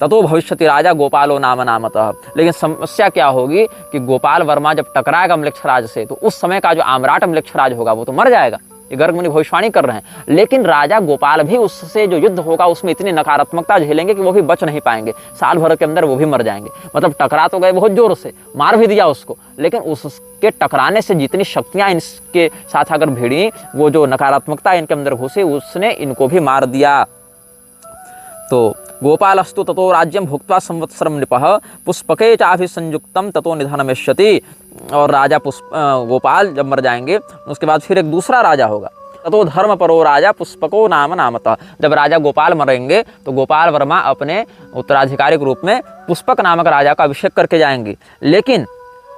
ततो भविष्यति राजा गोपालो नाम नामतः। लेकिन समस्या क्या होगी कि गोपाल वर्मा जब टकराएगा म्लेच्छराज से, तो उस समय का जो आम्राट म्लेच्छराज होगा वो तो मर जाएगा। ये गर्ग मुनि भविष्यवाणी कर रहे हैं। लेकिन राजा गोपाल भी उससे जो युद्ध होगा उसमें इतनी नकारात्मकता झेलेंगे कि वो भी बच नहीं पाएंगे, साल भर के अंदर वो भी मर जाएंगे। मतलब टकरा तो गए बहुत जोर से, मार भी दिया उसको, लेकिन उसके टकराने से जितनी शक्तियां इनके साथ अगर भिड़ी, वो जो नकारात्मकता इनके अंदर घुसी, उसने इनको भी मार दिया। तो गोपालस्तु ततो राज्यम भुक्त्वा संवत्सरम नृपः पुष्पके चाभिसंयुक्तम ततो निधनमेष्यति, और राजा गोपाल जब मर जाएंगे उसके बाद फिर एक दूसरा राजा होगा। ततो धर्मपरो राजा पुष्पको नाम नामतः, जब राजा गोपाल मरेंगे तो गोपाल वर्मा अपने उत्तराधिकारी के रूप में पुष्पक नामक राजा का अभिषेक करके जाएंगे। लेकिन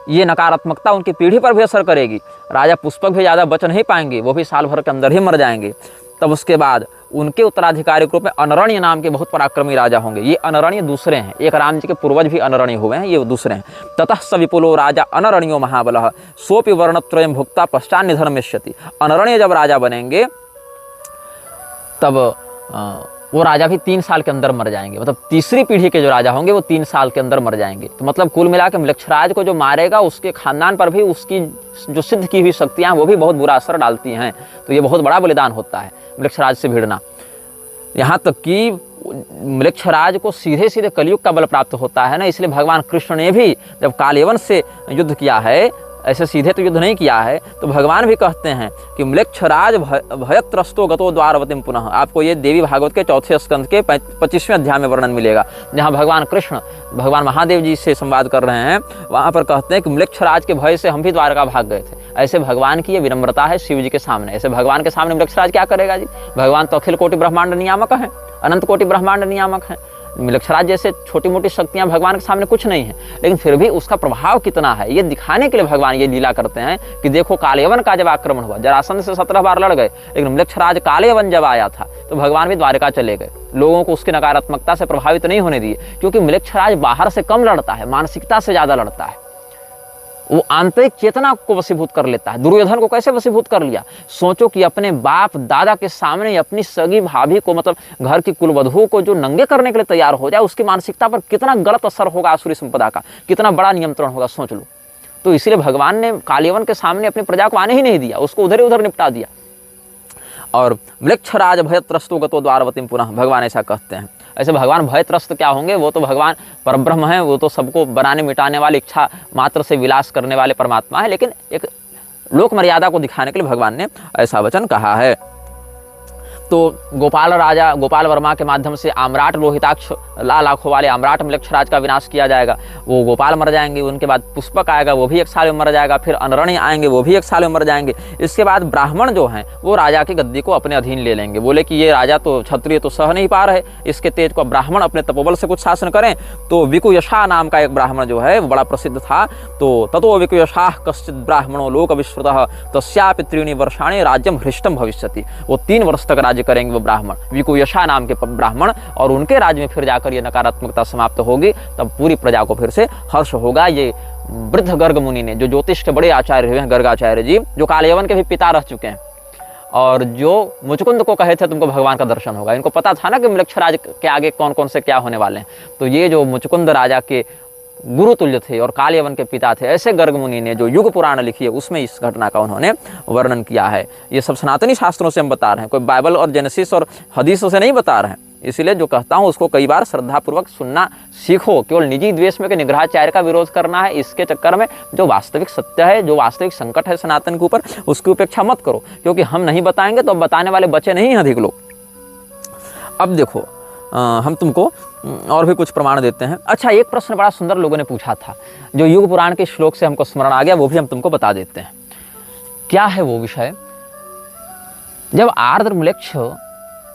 ये नकारात्मकता उनकी पीढ़ी पर भी असर करेगी, राजा पुष्पक भी ज़्यादा बच नहीं पाएंगे, वो भी साल भर के अंदर ही मर जाएंगे। तब उसके बाद उनके उत्तराधिकारी के रूप में अनरण्य नाम के बहुत पराक्रमी राजा होंगे। ये अनरण्य दूसरे हैं, एक राम जी के पूर्वज भी अनरण्य हुए हैं, ये दूसरे हैं। ततः स विपुलो राजा अनरण्यो महाबलः सोपि वर्णत्रयं भुक्त्वा पश्चात् निधनमेष्यति, अनरण्य जब राजा बनेंगे तब वो राजा भी 3 साल के अंदर मर जाएंगे। मतलब तीसरी पीढ़ी के जो राजा होंगे वो 3 साल के अंदर मर जाएंगे। तो मतलब कुल मिला के म्लेच्छराज को जो मारेगा उसके खानदान पर भी उसकी जो सिद्ध की हुई शक्तियाँ वो भी बहुत बुरा असर डालती हैं। तो ये बहुत बड़ा बलिदान होता है म्लेच्छराज से भिड़ना। यहाँ तक कि म्लेच्छराज को सीधे सीधे कलयुग का बल प्राप्त होता है ना, इसलिए भगवान कृष्ण ने भी जब कालयवन से युद्ध किया है, ऐसे सीधे तो युद्ध नहीं किया है, तो भगवान भी कहते हैं कि म्लेच्छराज भयत्रस्तो गतो द्वारवतीम पुनः। आपको ये देवी भागवत के 4 स्कंद के 25वें अध्याय में वर्णन मिलेगा, जहाँ भगवान कृष्ण भगवान महादेव जी से संवाद कर रहे हैं। वहाँ पर कहते हैं कि म्लेच्छराज के भय से हम भी द्वारका भाग गए थे। ऐसे भगवान की ये विनम्रता है शिव जी के सामने। ऐसे भगवान के सामने म्लेच्छराज क्या करेगा जी? भगवान तो अखिल कोटि ब्रह्मांड नियामक हैं, अनंत कोटि ब्रह्मांड नियामक हैं। म्लेच्छराज जैसे छोटी मोटी शक्तियां भगवान के सामने कुछ नहीं है, लेकिन फिर भी उसका प्रभाव कितना है ये दिखाने के लिए भगवान ये लीला करते हैं कि देखो कालयवन का जब आक्रमण हुआ, जरासंध से 17 बार लड़ गए, लेकिन म्लेच्छराज कालयवन जब आया था तो भगवान भी द्वारका चले गए। लोगों को उसकी नकारात्मकता से प्रभावित नहीं होने दिए, क्योंकि म्लेच्छराज बाहर से कम लड़ता है, मानसिकता से ज्यादा लड़ता है। वो आंतरिक चेतना को वशीभूत कर लेता है। दुर्योधन को कैसे वशीभूत कर लिया? सोचो कि अपने बाप दादा के सामने अपनी सगी भाभी को, मतलब घर की कुलवधू को जो नंगे करने के लिए तैयार हो जाए, उसकी मानसिकता पर कितना गलत असर होगा, आसुरी संपदा का कितना बड़ा नियंत्रण होगा, सोच लो। तो इसलिए भगवान ने कालयवन के सामने अपनी प्रजा को आने ही नहीं दिया, उसको उधर ही उधर निपटा दिया। और म्लेच्छराज भयत्रस्तो गतो द्वारवतीम पुनः, भगवान ऐसा कहते हैं। ऐसे भगवान भयत्रस्त क्या होंगे? वो तो भगवान परब्रह्म हैं, वो तो सबको बनाने मिटाने वाली इच्छा मात्र से विलास करने वाले परमात्मा है, लेकिन एक लोक मर्यादा को दिखाने के लिए भगवान ने ऐसा वचन कहा है। तो गोपाल वर्मा के माध्यम से आम्राट लोहिताक्ष लाल आंखों वाले आम्राट म्लेच्छराज का विनाश किया जाएगा। वो गोपाल मर जाएंगे, उनके बाद पुष्पक आएगा, वो भी 1 साल में मर जाएगा, फिर अनरण्य आएंगे, वो भी 1 साल में मर जाएंगे। इसके बाद ब्राह्मण जो हैं वो राजा की गद्दी को अपने अधीन ले लेंगे। बोले कि ये राजा तो क्षत्रिय तो सह नहीं पा रहे, इसके तेज को ब्राह्मण अपने तपोबल से कुछ शासन करें। तो विकुयशा नाम का एक ब्राह्मण जो है वो बड़ा प्रसिद्ध था। तो ततो विकुयशा कश्चित ब्राह्मणों लोक विश्रुतः तस्यापि 3 वर्षाणि राज्यम हृष्टम भविष्यति। वो 3 वर्ष तक राज्य करेंगे वो ब्राह्मण, विकुयशा नाम के ब्राह्मण, और उनके राज्य में फिर जाकर ये नकारात्मकता समाप्त होगी, तब पूरी प्रजा को फिर से हर्ष होगा। ये वृद्ध गर्ग मुनि ने, जो ज्योतिष के बड़े आचार्य हुए हैं, गर्गाचार्य जी, जो कालयवन के भी पिता रह चुके हैं, और जो मुचकुंद को कहे थे तुमको भगवान का दर्शन होगा, इनको पता था ना कि मृक्षराज के आगे कौन कौन से क्या होने वाले हैं। तो ये जो मुचकुंद राजा के गुरु तुल्य थे और कालयवन के पिता थे, ऐसे गर्ग मुनि ने जो युग पुराण लिखी है उसमें इस घटना का उन्होंने वर्णन किया है। ये सब सनातनी शास्त्रों से हम बता रहे हैं, कोई बाइबल और जेनेसिस और हदीसों से नहीं बता रहे हैं। इसलिए जो कहता हूँ उसको कई बार श्रद्धापूर्वक सुनना सीखो। केवल निजी द्वेष में कि निग्रहाचार्य का विरोध करना है, इसके चक्कर में जो वास्तविक सत्य है, जो वास्तविक संकट है सनातन के ऊपर, उसकी उपेक्षा मत करो, क्योंकि हम नहीं बताएंगे तो बताने वाले बचे नहीं हैं अधिक लोग। अब देखो हम तुमको और भी कुछ प्रमाण देते हैं। अच्छा, एक प्रश्न बड़ा सुंदर लोगों ने पूछा था, जो युग पुराण के श्लोक से हमको स्मरण आ गया, वो भी हम तुमको बता देते हैं। क्या है वो विषय? जब आर्द्रम्लेच्छ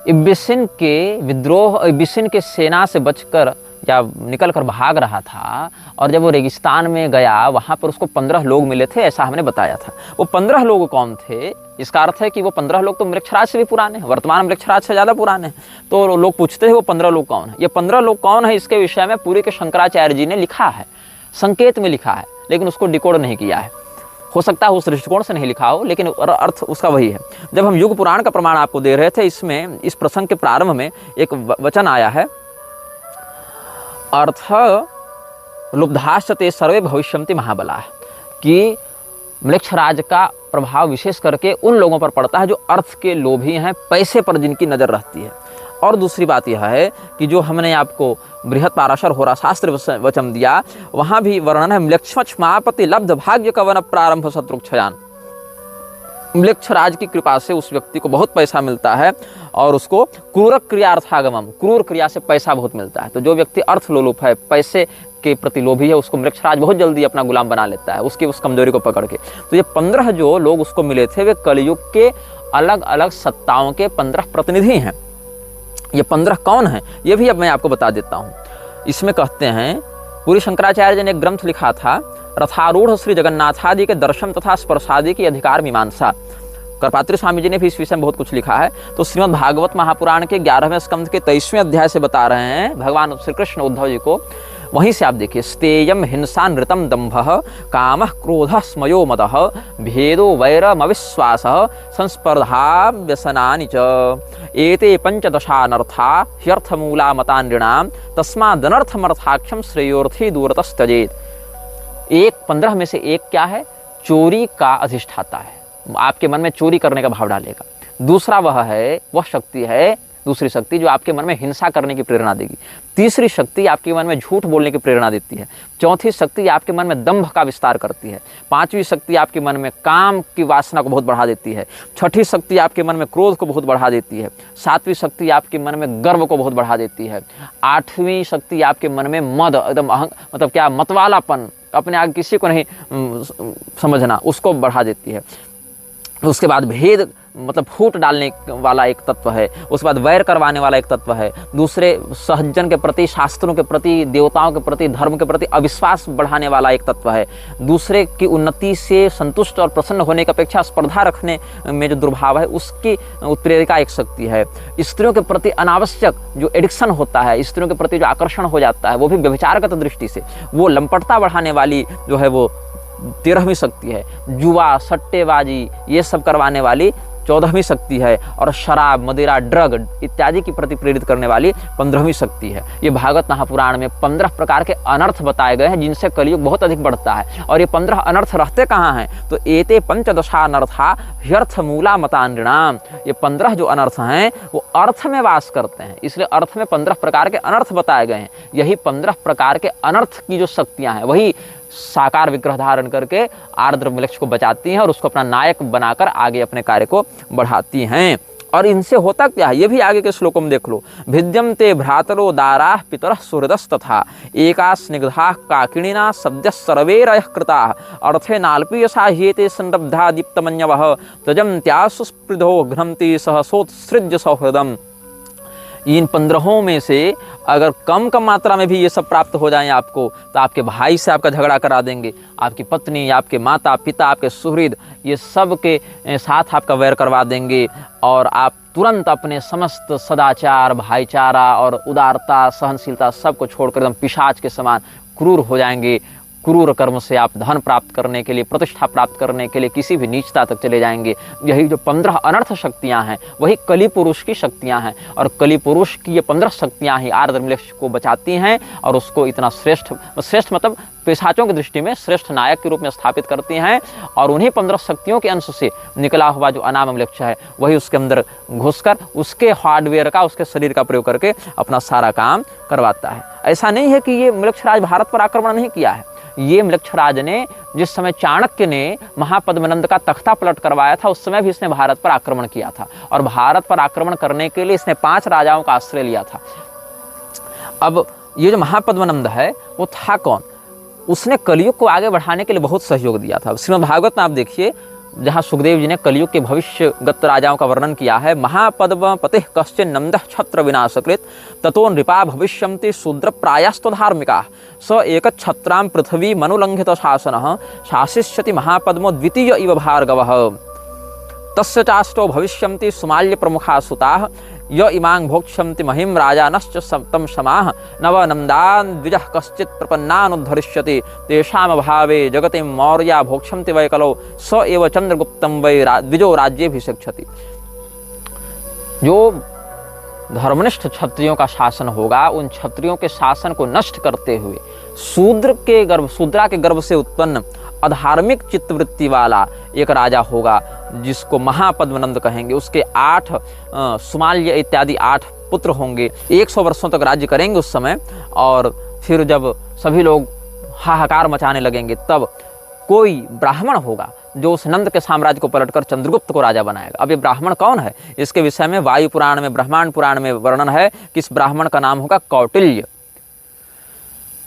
इब्बिसिन के विद्रोह, इब्बिसिन के सेना से बचकर या निकल कर भाग रहा था, और जब वो रेगिस्तान में गया वहाँ पर उसको 15 लोग मिले थे, ऐसा हमने बताया था। वो 15 लोग कौन थे? इसका अर्थ है कि वो 15 लोग तो मृक्षराज से भी पुराने हैं, वर्तमान मृक्षराज से ज़्यादा पुराने हैं। तो लोग पूछते थे वो 15 लोग कौन है। ये 15 लोग कौन है, इसके विषय में पूरी के शंकराचार्य जी ने लिखा है, संकेत में लिखा है, लेकिन उसको डिकोड नहीं किया है। हो सकता है उस दृष्टिकोण से नहीं लिखा हो, लेकिन अर्थ उसका वही है। जब हम युग पुराण का प्रमाण आपको दे रहे थे, इसमें इस प्रसंग के प्रारंभ में एक वचन आया है, अर्थ लुब्धाश्चते सर्वे भविष्यन्ति महाबला, कि मृक्षराज का प्रभाव विशेष करके उन लोगों पर पड़ता है जो अर्थ के लोभी हैं, पैसे पर जिनकी नज़र रहती है। और दूसरी बात यह है कि जो हमने आपको बृहत पाराशर होरा शास्त्र वचन दिया, वहाँ भी वर्णन है, म्लेच्छमापति लब्ध भाग्य कवन प्रारंभ शत्रुक्षयान। मृक्षराज की कृपा से उस व्यक्ति को बहुत पैसा मिलता है और उसको क्रूर क्रियार्थागमम, क्रूर क्रिया से पैसा बहुत मिलता है। तो जो व्यक्ति अर्थ लोलुप है, पैसे के प्रति लोभी है, उसको मृक्षराज बहुत जल्दी अपना गुलाम बना लेता है, उसकी उस कमजोरी को पकड़ के। तो ये 15 जो लोग उसको मिले थे, वे कलयुग के अलग अलग सत्ताओं के 15 प्रतिनिधि हैं। ये 15 कौन हैं, ये भी अब मैं आपको बता देता हूँ। इसमें कहते हैं, पूरी शंकराचार्य जी ने एक ग्रंथ लिखा था, रथारूढ़ श्री जगन्नाथादि के दर्शन तथा स्पर्शादि की अधिकार मीमांसा। करपात्री स्वामी जी ने भी इस विषय में बहुत कुछ लिखा है। तो श्रीमद् भागवत महापुराण के 11वें स्कंध के 23वें अध्याय से बता रहे हैं भगवान श्री कृष्ण उद्धव जी को। वहीं से आप देखिए, स्तेयम हिंसा नृतम दंभः कामः क्रोधः स्मयो मदः भेदो वैरमविश्वासः संस्पर्धा व्यसनानि च एते पंचदशानर्था ह्यर्थमूला मता नृणाम तस्मादनर्थमर्थाख्यम श्रेयोर्थी दूरतस्तजेत। 15 में से एक क्या है? चोरी का अधिष्ठाता है, आपके मन में चोरी करने का भाव डालेगा। दूसरा वह शक्ति है, दूसरी शक्ति जो आपके मन में हिंसा करने की प्रेरणा देगी। तीसरी शक्ति आपके मन में झूठ बोलने की प्रेरणा देती है। चौथी शक्ति आपके मन में दंभ का विस्तार करती है। पांचवी शक्ति आपके मन में काम की वासना को बहुत बढ़ा देती है। छठी शक्ति आपके मन में क्रोध को बहुत बढ़ा देती है। सातवीं शक्ति आपके मन में गर्व को बहुत बढ़ा देती है। आठवीं शक्ति आपके मन में मद, एकदम मतलब क्या, मतवालापन, अपने आगे किसी को नहीं समझना, उसको बढ़ा देती है। उसके बाद भेद मतलब फूट डालने वाला एक तत्व है। उसके बाद वैर करवाने वाला एक तत्व है। दूसरे सहजन के प्रति, शास्त्रों के प्रति, देवताओं के प्रति, धर्म के प्रति अविश्वास बढ़ाने वाला एक तत्व है। दूसरे की उन्नति से संतुष्ट और प्रसन्न होने की अपेक्षा स्पर्धा रखने में जो दुर्भाव है, उसकी उत्प्रेरिका एक शक्ति है। स्त्रियों के प्रति अनावश्यक जो एडिक्शन होता है, स्त्रियों के प्रति जो आकर्षण हो जाता है, वो भी व्यभिचारगत दृष्टि से, वो लंपटता बढ़ाने वाली जो है वो 13वीं शक्ति है। जुआ, सट्टेबाजी, ये सब करवाने वाली 14वीं शक्ति है। और शराब, मदिरा, ड्रग इत्यादि की प्रति प्रेरित करने वाली 15वीं शक्ति है। ये भागवत महापुराण में 15 प्रकार के अनर्थ बताए गए हैं, जिनसे कलयुग बहुत अधिक बढ़ता है। और ये 15 अनर्थ रहते कहाँ हैं? तो एते पंचदशानर्था ह्यर्थ मूला मता नृणाम। ये 15 जो अनर्थ हैं वो अर्थ में वास करते हैं, इसलिए अर्थ में 15 प्रकार के अनर्थ बताए गए हैं। यही 15 प्रकार के अनर्थ की जो शक्तियाँ हैं, वही साकार विग्रह धारण करके आर्द्रम्लेच्छ को बचाती हैं और उसको अपना नायक बनाकर आगे अपने कार्य को बढ़ाती हैं। और इनसे होता क्या है, ये भी आगे के श्लोकों में देख लो। भिद्यम ते भ्रातरो दाराः पितरः सुहृदस्तथा एका स्निग्धाः काकिणिना सद्यः सर्वैरयः कृताः अर्थे नाल्पीयसा ह्येते संरब्धा दीप्तमन्यवः तजन्त्यासु स्पृधो घ्नन्ति सहसोत्सृज्य सौहृदम्। इन 15 में से अगर कम मात्रा में भी ये सब प्राप्त हो जाएं आपको, तो आपके भाई से आपका झगड़ा करा देंगे, आपकी पत्नी, आपके माता पिता, आपके सुहृद, ये सब के साथ आपका वैर करवा देंगे। और आप तुरंत अपने समस्त सदाचार, भाईचारा और उदारता, सहनशीलता सबको छोड़कर एकदम पिशाच के समान क्रूर हो जाएंगे। क्रूर कर्म से आप धन प्राप्त करने के लिए, प्रतिष्ठा प्राप्त करने के लिए किसी भी नीचता तक चले जाएंगे। यही जो 15 अनर्थ शक्तियां हैं वही कली पुरुष की शक्तियां हैं, और कली पुरुष की ये 15 शक्तियां ही आर्द्रमलेक्ष को बचाती हैं और उसको इतना श्रेष्ठ मतलब पिशाचों की दृष्टि में श्रेष्ठ नायक के रूप में स्थापित करती हैं। और उन्हीं 15 शक्तियों के अंश से निकला हुआ जो अनाममलेक्ष है वही उसके अंदर घुसकर उसके हार्डवेयर का, उसके शरीर का प्रयोग करके अपना सारा काम करवाता है। ऐसा नहीं है कि ये मलेक्षराज भारत पर आक्रमण नहीं किया है। ये मलेक्षराज ने जिस समय चाणक्य ने महापद्मनंद का तख्ता पलट करवाया था उस समय भी इसने भारत पर आक्रमण किया था, और भारत पर आक्रमण करने के लिए इसने 5 राजाओं का आश्रय लिया था। अब ये जो महापद्मनंद है वो था कौन? उसने कलयुग को आगे बढ़ाने के लिए बहुत सहयोग दिया था। श्रीमद् भागवत में आप देखिए, जहाँ सुखदेव जी ने कलयुग के भविष्यगत राजाओं का वर्णन किया है। महापद्म पतिः कश्चिन नंदः क्षत्र विनाशकृत ततो नृपा भविष्यन्ति शूद्र प्रायस्तु धार्मिका स एक क्षत्रां पृथ्वी मनुलंघित शासनः शासिष्यति महापद्मो द्वितीय इव भार्गवः तस्य चाष्टो भविष्यन्ति सुमाल्य प्रमुखा सुताः य इमां भोक्ष्यन्ति महिं राजानश्च सप्तम समाः नव नन्दान् द्विजः कश्चित् प्रपन्नानुद्धरिष्यति तेषां भावे जगति मौर्या भोक्ष्यन्ति वै कलौ स एव चंद्रगुप्तं वै द्विजो राज्येभिषिक्षति। जो धर्मनिष्ठ क्षत्रियों का शासन होगा, उन क्षत्रियों के शासन को नष्ट करते हुए शूद्रा के गर्भ से उत्पन्न अधार्मिक चित्तवृत्ति वाला एक राजा होगा जिसको महापद्मनंद कहेंगे। उसके 8 सुमाल्य इत्यादि 8 पुत्र होंगे। 100 वर्षों तक राज्य करेंगे उस समय, और फिर जब सभी लोग हाहाकार मचाने लगेंगे तब कोई ब्राह्मण होगा जो उस नंद के साम्राज्य को पलटकर चंद्रगुप्त को राजा बनाएगा। अब ये ब्राह्मण कौन है? इसके विषय में वायु पुराण में, ब्रह्मांड पुराण में वर्णन है कि इस ब्राह्मण का नाम होगा कौटिल्य।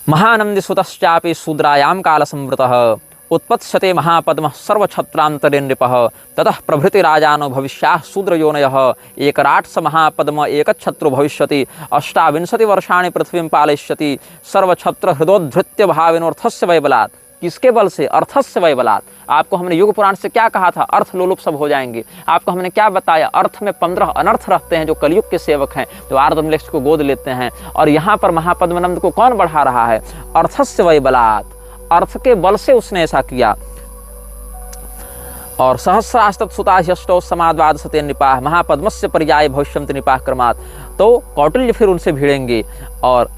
महानंदी सुतश्चापि शूद्रायां काल संवृतः उत्पत्स्यते महापद्मः सर्वक्षत्रान्तरे नृपः ततः प्रभृति राजानो भविष्याः शूद्रयोनयः एकराट् स महापद्म एकच्छत्रो भविष्यति 28 वर्षाणि पृथ्वीं पालयिष्यति सर्वक्षत्र हृदोद्धृत्य भावेनोऽर्थस्य वैबलात्। किसके बल से? अर्थस्य वैबलात्। आपको हमने युग पुराण से क्या कहा था? अर्थ लोलुप सब हो जाएंगे। आपको हमने क्या बताया? अर्थ में 15 अनर्थ रहते हैं जो कलयुग के सेवक हैं, जो आर्द्रमलेक्ष को गोद लेते हैं। और यहाँ पर महापद्मनंद को कौन बढ़ा रहा है? अर्थस्य वैबलात्, अर्थ के बल से उसने ऐसा किया। और सहस्रास्तुताह्यष्टौ समाद्वादशते नृपाः महापद्मस्य पर्याय भविष्यन्ति नृपाः क्रमात्। तो कौटिल्य फिर उनसे भिड़ेंगे और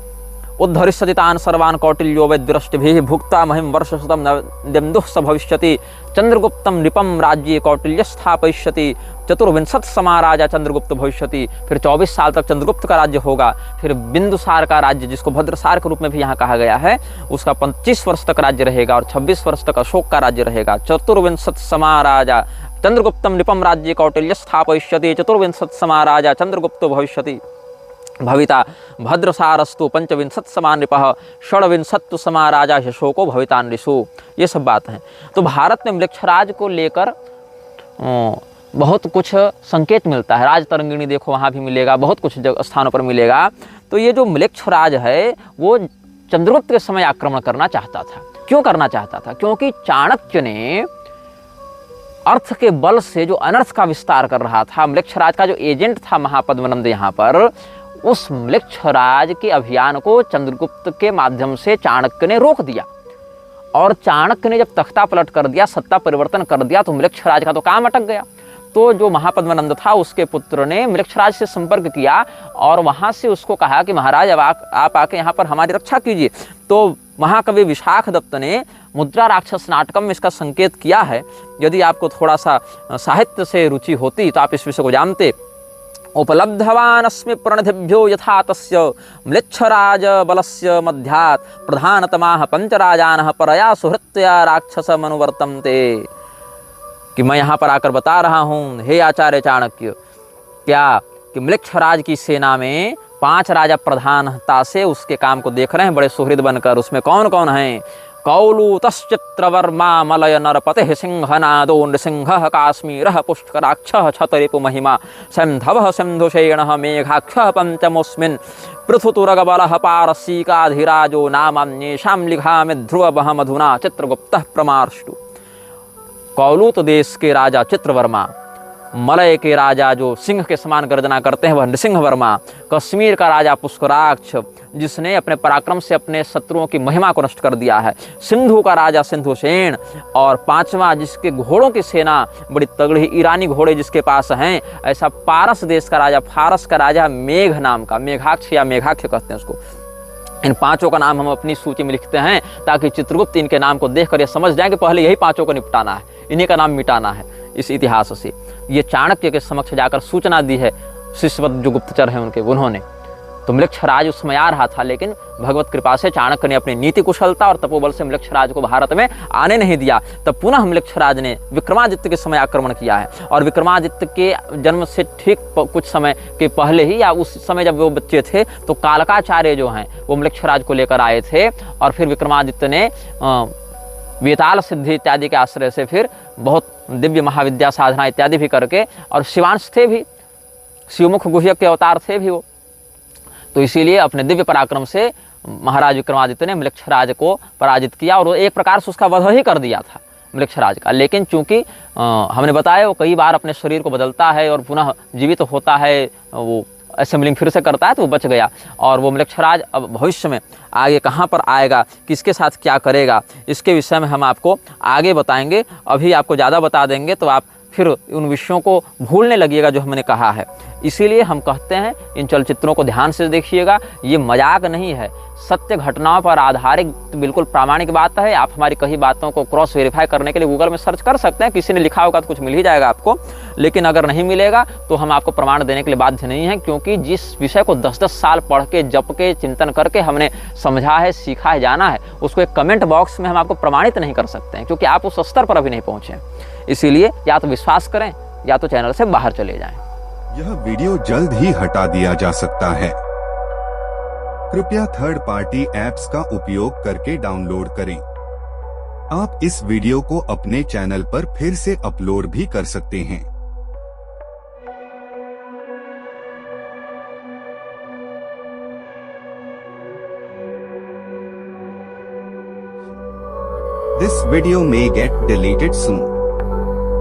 उद्धरिष्यति तान् सर्वान् कौटिल्यो वैद्यरष्टिभिः भुक्ता महिं वर्षशतं नवेन्दुः स भविष्यति चंद्रगुप्तं नृपं राज्ये कौटिल्य स्थापयिष्यति 24 समा राजा चंद्रगुप्त भविष्यति। फिर 24 साल तक चंद्रगुप्त का राज्य होगा। फिर बिंदुसार का राज्य, जिसको भद्रसार के रूप में भी यहाँ कहा गया है, उसका 25 वर्ष तक राज्य रहेगा और 26 वर्ष तक अशोक का राज्य रहेगा। 24 समा राजा चंद्रगुप्तं नृपं राज्ये कौटिल्य स्थापयिष्यति 24 समा राजा चंद्रगुप्तो भविष्यति भविता भद्रसारस्तु 25 समा नृपः 26 समा राजा अशोको भविता नृषु। ये सब बात है। तो भारत में मलेक्षराज को लेकर बहुत कुछ संकेत मिलता है। राज तरंगिणी देखो, वहाँ भी मिलेगा, बहुत कुछ स्थानों पर मिलेगा। तो ये जो मलेक्षराज है वो चंद्रगुप्त के समय आक्रमण करना चाहता था। क्यों करना चाहता था? क्योंकि चाणक्य ने अर्थ के बल से जो अनर्थ का विस्तार कर रहा था, मलेक्षराज का जो एजेंट था महापद्मनंद यहाँ पर, उस मलेक्षराज के अभियान को चंद्रगुप्त के माध्यम से चाणक्य ने रोक दिया। और चाणक्य ने जब तख्ता पलट कर दिया, सत्ता परिवर्तन कर दिया, तो मलेक्षराज का तो काम अटक गया। तो जो महापद्मनंद था उसके पुत्र ने मलेक्षराज से संपर्क किया और वहां से उसको कहा कि महाराज अब आप आके यहाँ पर हमारी रक्षा कीजिए। तो महाकवि विशाख दत्त ने मुद्रा राक्षस नाटकम में इसका संकेत किया है। यदि आपको थोड़ा सा साहित्य से रुचि होती तो आप इस विषय को जानते। उपलब्धवानस्मि प्रणिधिभ्यो यथा तस्य म्लेच्छराज बलस्य मध्यात् प्रधानतमाः पंचराजानः परया सुहृत्या राक्षस मनुवर्तन्ते। कि मैं यहाँ पर आकर बता रहा हूँ, हे आचार्य चाणक्य, क्या कि मलेक्षराज की सेना में 5 राजा प्रधानता से उसके काम को देख रहे हैं बड़े सुहृद बनकर। उसमें कौन कौन हैं? कौलूतश्चित्रवर्मा मलय नरपतिः सिंहनादो नृसिंहः काश्मीरः पुष्कराक्षः छतरिपु महिमा सैन्धवः सिन्धुशेणः मेघाक्षः पंचमोऽस्मिन् पृथुतुरगबलः पारसीकाधिराजो नामान्येषां लिखामि ध्रुवमहमधुना चित्रगुप्तः प्रमार्ष्टु। कौलूत देश के राजा चित्रवर्मा मलय के राजा जो सिंह के समान गर्जना करते हैं वह नृसिंह वर्मा, कश्मीर का राजा पुष्कराक्ष जिसने अपने पराक्रम से अपने शत्रुओं की महिमा को नष्ट कर दिया है, सिंधु का राजा सिंधुसेन, और पांचवा जिसके घोड़ों की सेना बड़ी तगड़ी ईरानी घोड़े जिसके पास हैं, ऐसा पारस देश का राजा, फारस का राजा मेघ नाम का, मेघाक्ष या मेघाक्ष कहते हैं उसको। इन पांचों का नाम हम अपनी सूची में लिखते हैं ताकि चित्रगुप्त इनके नाम को देखकर ये समझ जाए कि पहले यही पांचों को निपटाना है, इन्हीं का नाम मिटाना है इस इतिहास से। ये चाणक्य के समक्ष जाकर सूचना दी है, शिष्यवत जो गुप्तचर हैं उनके, उन्होंने। तो म्लेच्छराज उस समय आ रहा था, लेकिन भगवत कृपा से चाणक्य ने अपनी नीति कुशलता और तपोबल से म्लेच्छराज को भारत में आने नहीं दिया। तब पुनः म्लेच्छराज ने विक्रमादित्य के समय आक्रमण किया है, और विक्रमादित्य के जन्म से ठीक कुछ समय के पहले ही, या उस समय जब वो बच्चे थे, तो कालकाचार्य जो हैं वो म्लेच्छराज को लेकर आए थे, और फिर विक्रमादित्य ने वेताल सिद्धि इत्यादि के आश्रय से फिर बहुत दिव्य महाविद्या साधना इत्यादि भी करके, और शिवांश थे भी, शिवमुख गुह्यक के अवतार थे भी वो, तो इसीलिए अपने दिव्य पराक्रम से महाराज विक्रमादित्य ने म्लेच्छराज को पराजित किया, और वो एक प्रकार से उसका वध ही कर दिया था म्लेच्छराज का। लेकिन चूंकि हमने बताया वो कई बार अपने शरीर को बदलता है और पुनः जीवित होता है, वो असेंबलिंग फिर से करता है, तो वो बच गया। और वो म्लेच्छराज अब भविष्य में आगे कहाँ पर आएगा, किसके साथ क्या करेगा, इसके विषय में हम आपको आगे बताएंगे। अभी आपको ज़्यादा बता देंगे तो आप फिर उन विषयों को भूलने लगिएगा जो हमने कहा है। इसीलिए हम कहते हैं इन चलचित्रों को ध्यान से देखिएगा, ये मजाक नहीं है, सत्य घटनाओं पर आधारित बिल्कुल प्रामाणिक बात है। आप हमारी कई बातों को क्रॉस वेरीफाई करने के लिए गूगल में सर्च कर सकते हैं, किसी ने लिखा होगा तो कुछ मिल ही जाएगा आपको, लेकिन अगर नहीं मिलेगा तो हम आपको प्रमाण देने के लिए बाध्य नहीं हैं, क्योंकि जिस विषय को 10-10 साल पढ़ के, जप के, चिंतन करके हमने समझा है, सीखा है, जाना है, उसको एक कमेंट बॉक्स में हम आपको प्रमाणित नहीं कर सकते हैं, क्योंकि आप उस स्तर पर अभी नहीं पहुंचे। इसीलिए या तो विश्वास करें या तो चैनल से बाहर चले जाएं। यह वीडियो जल्द ही हटा दिया जा सकता है। कृपया थर्ड पार्टी ऐप्स का उपयोग करके डाउनलोड करें। आप इस वीडियो को अपने चैनल पर फिर से अपलोड भी कर सकते हैं। This video may get deleted soon.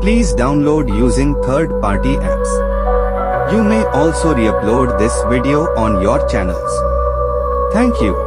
Please download using third-party apps. You may also re-upload this video on your channels. Thank you.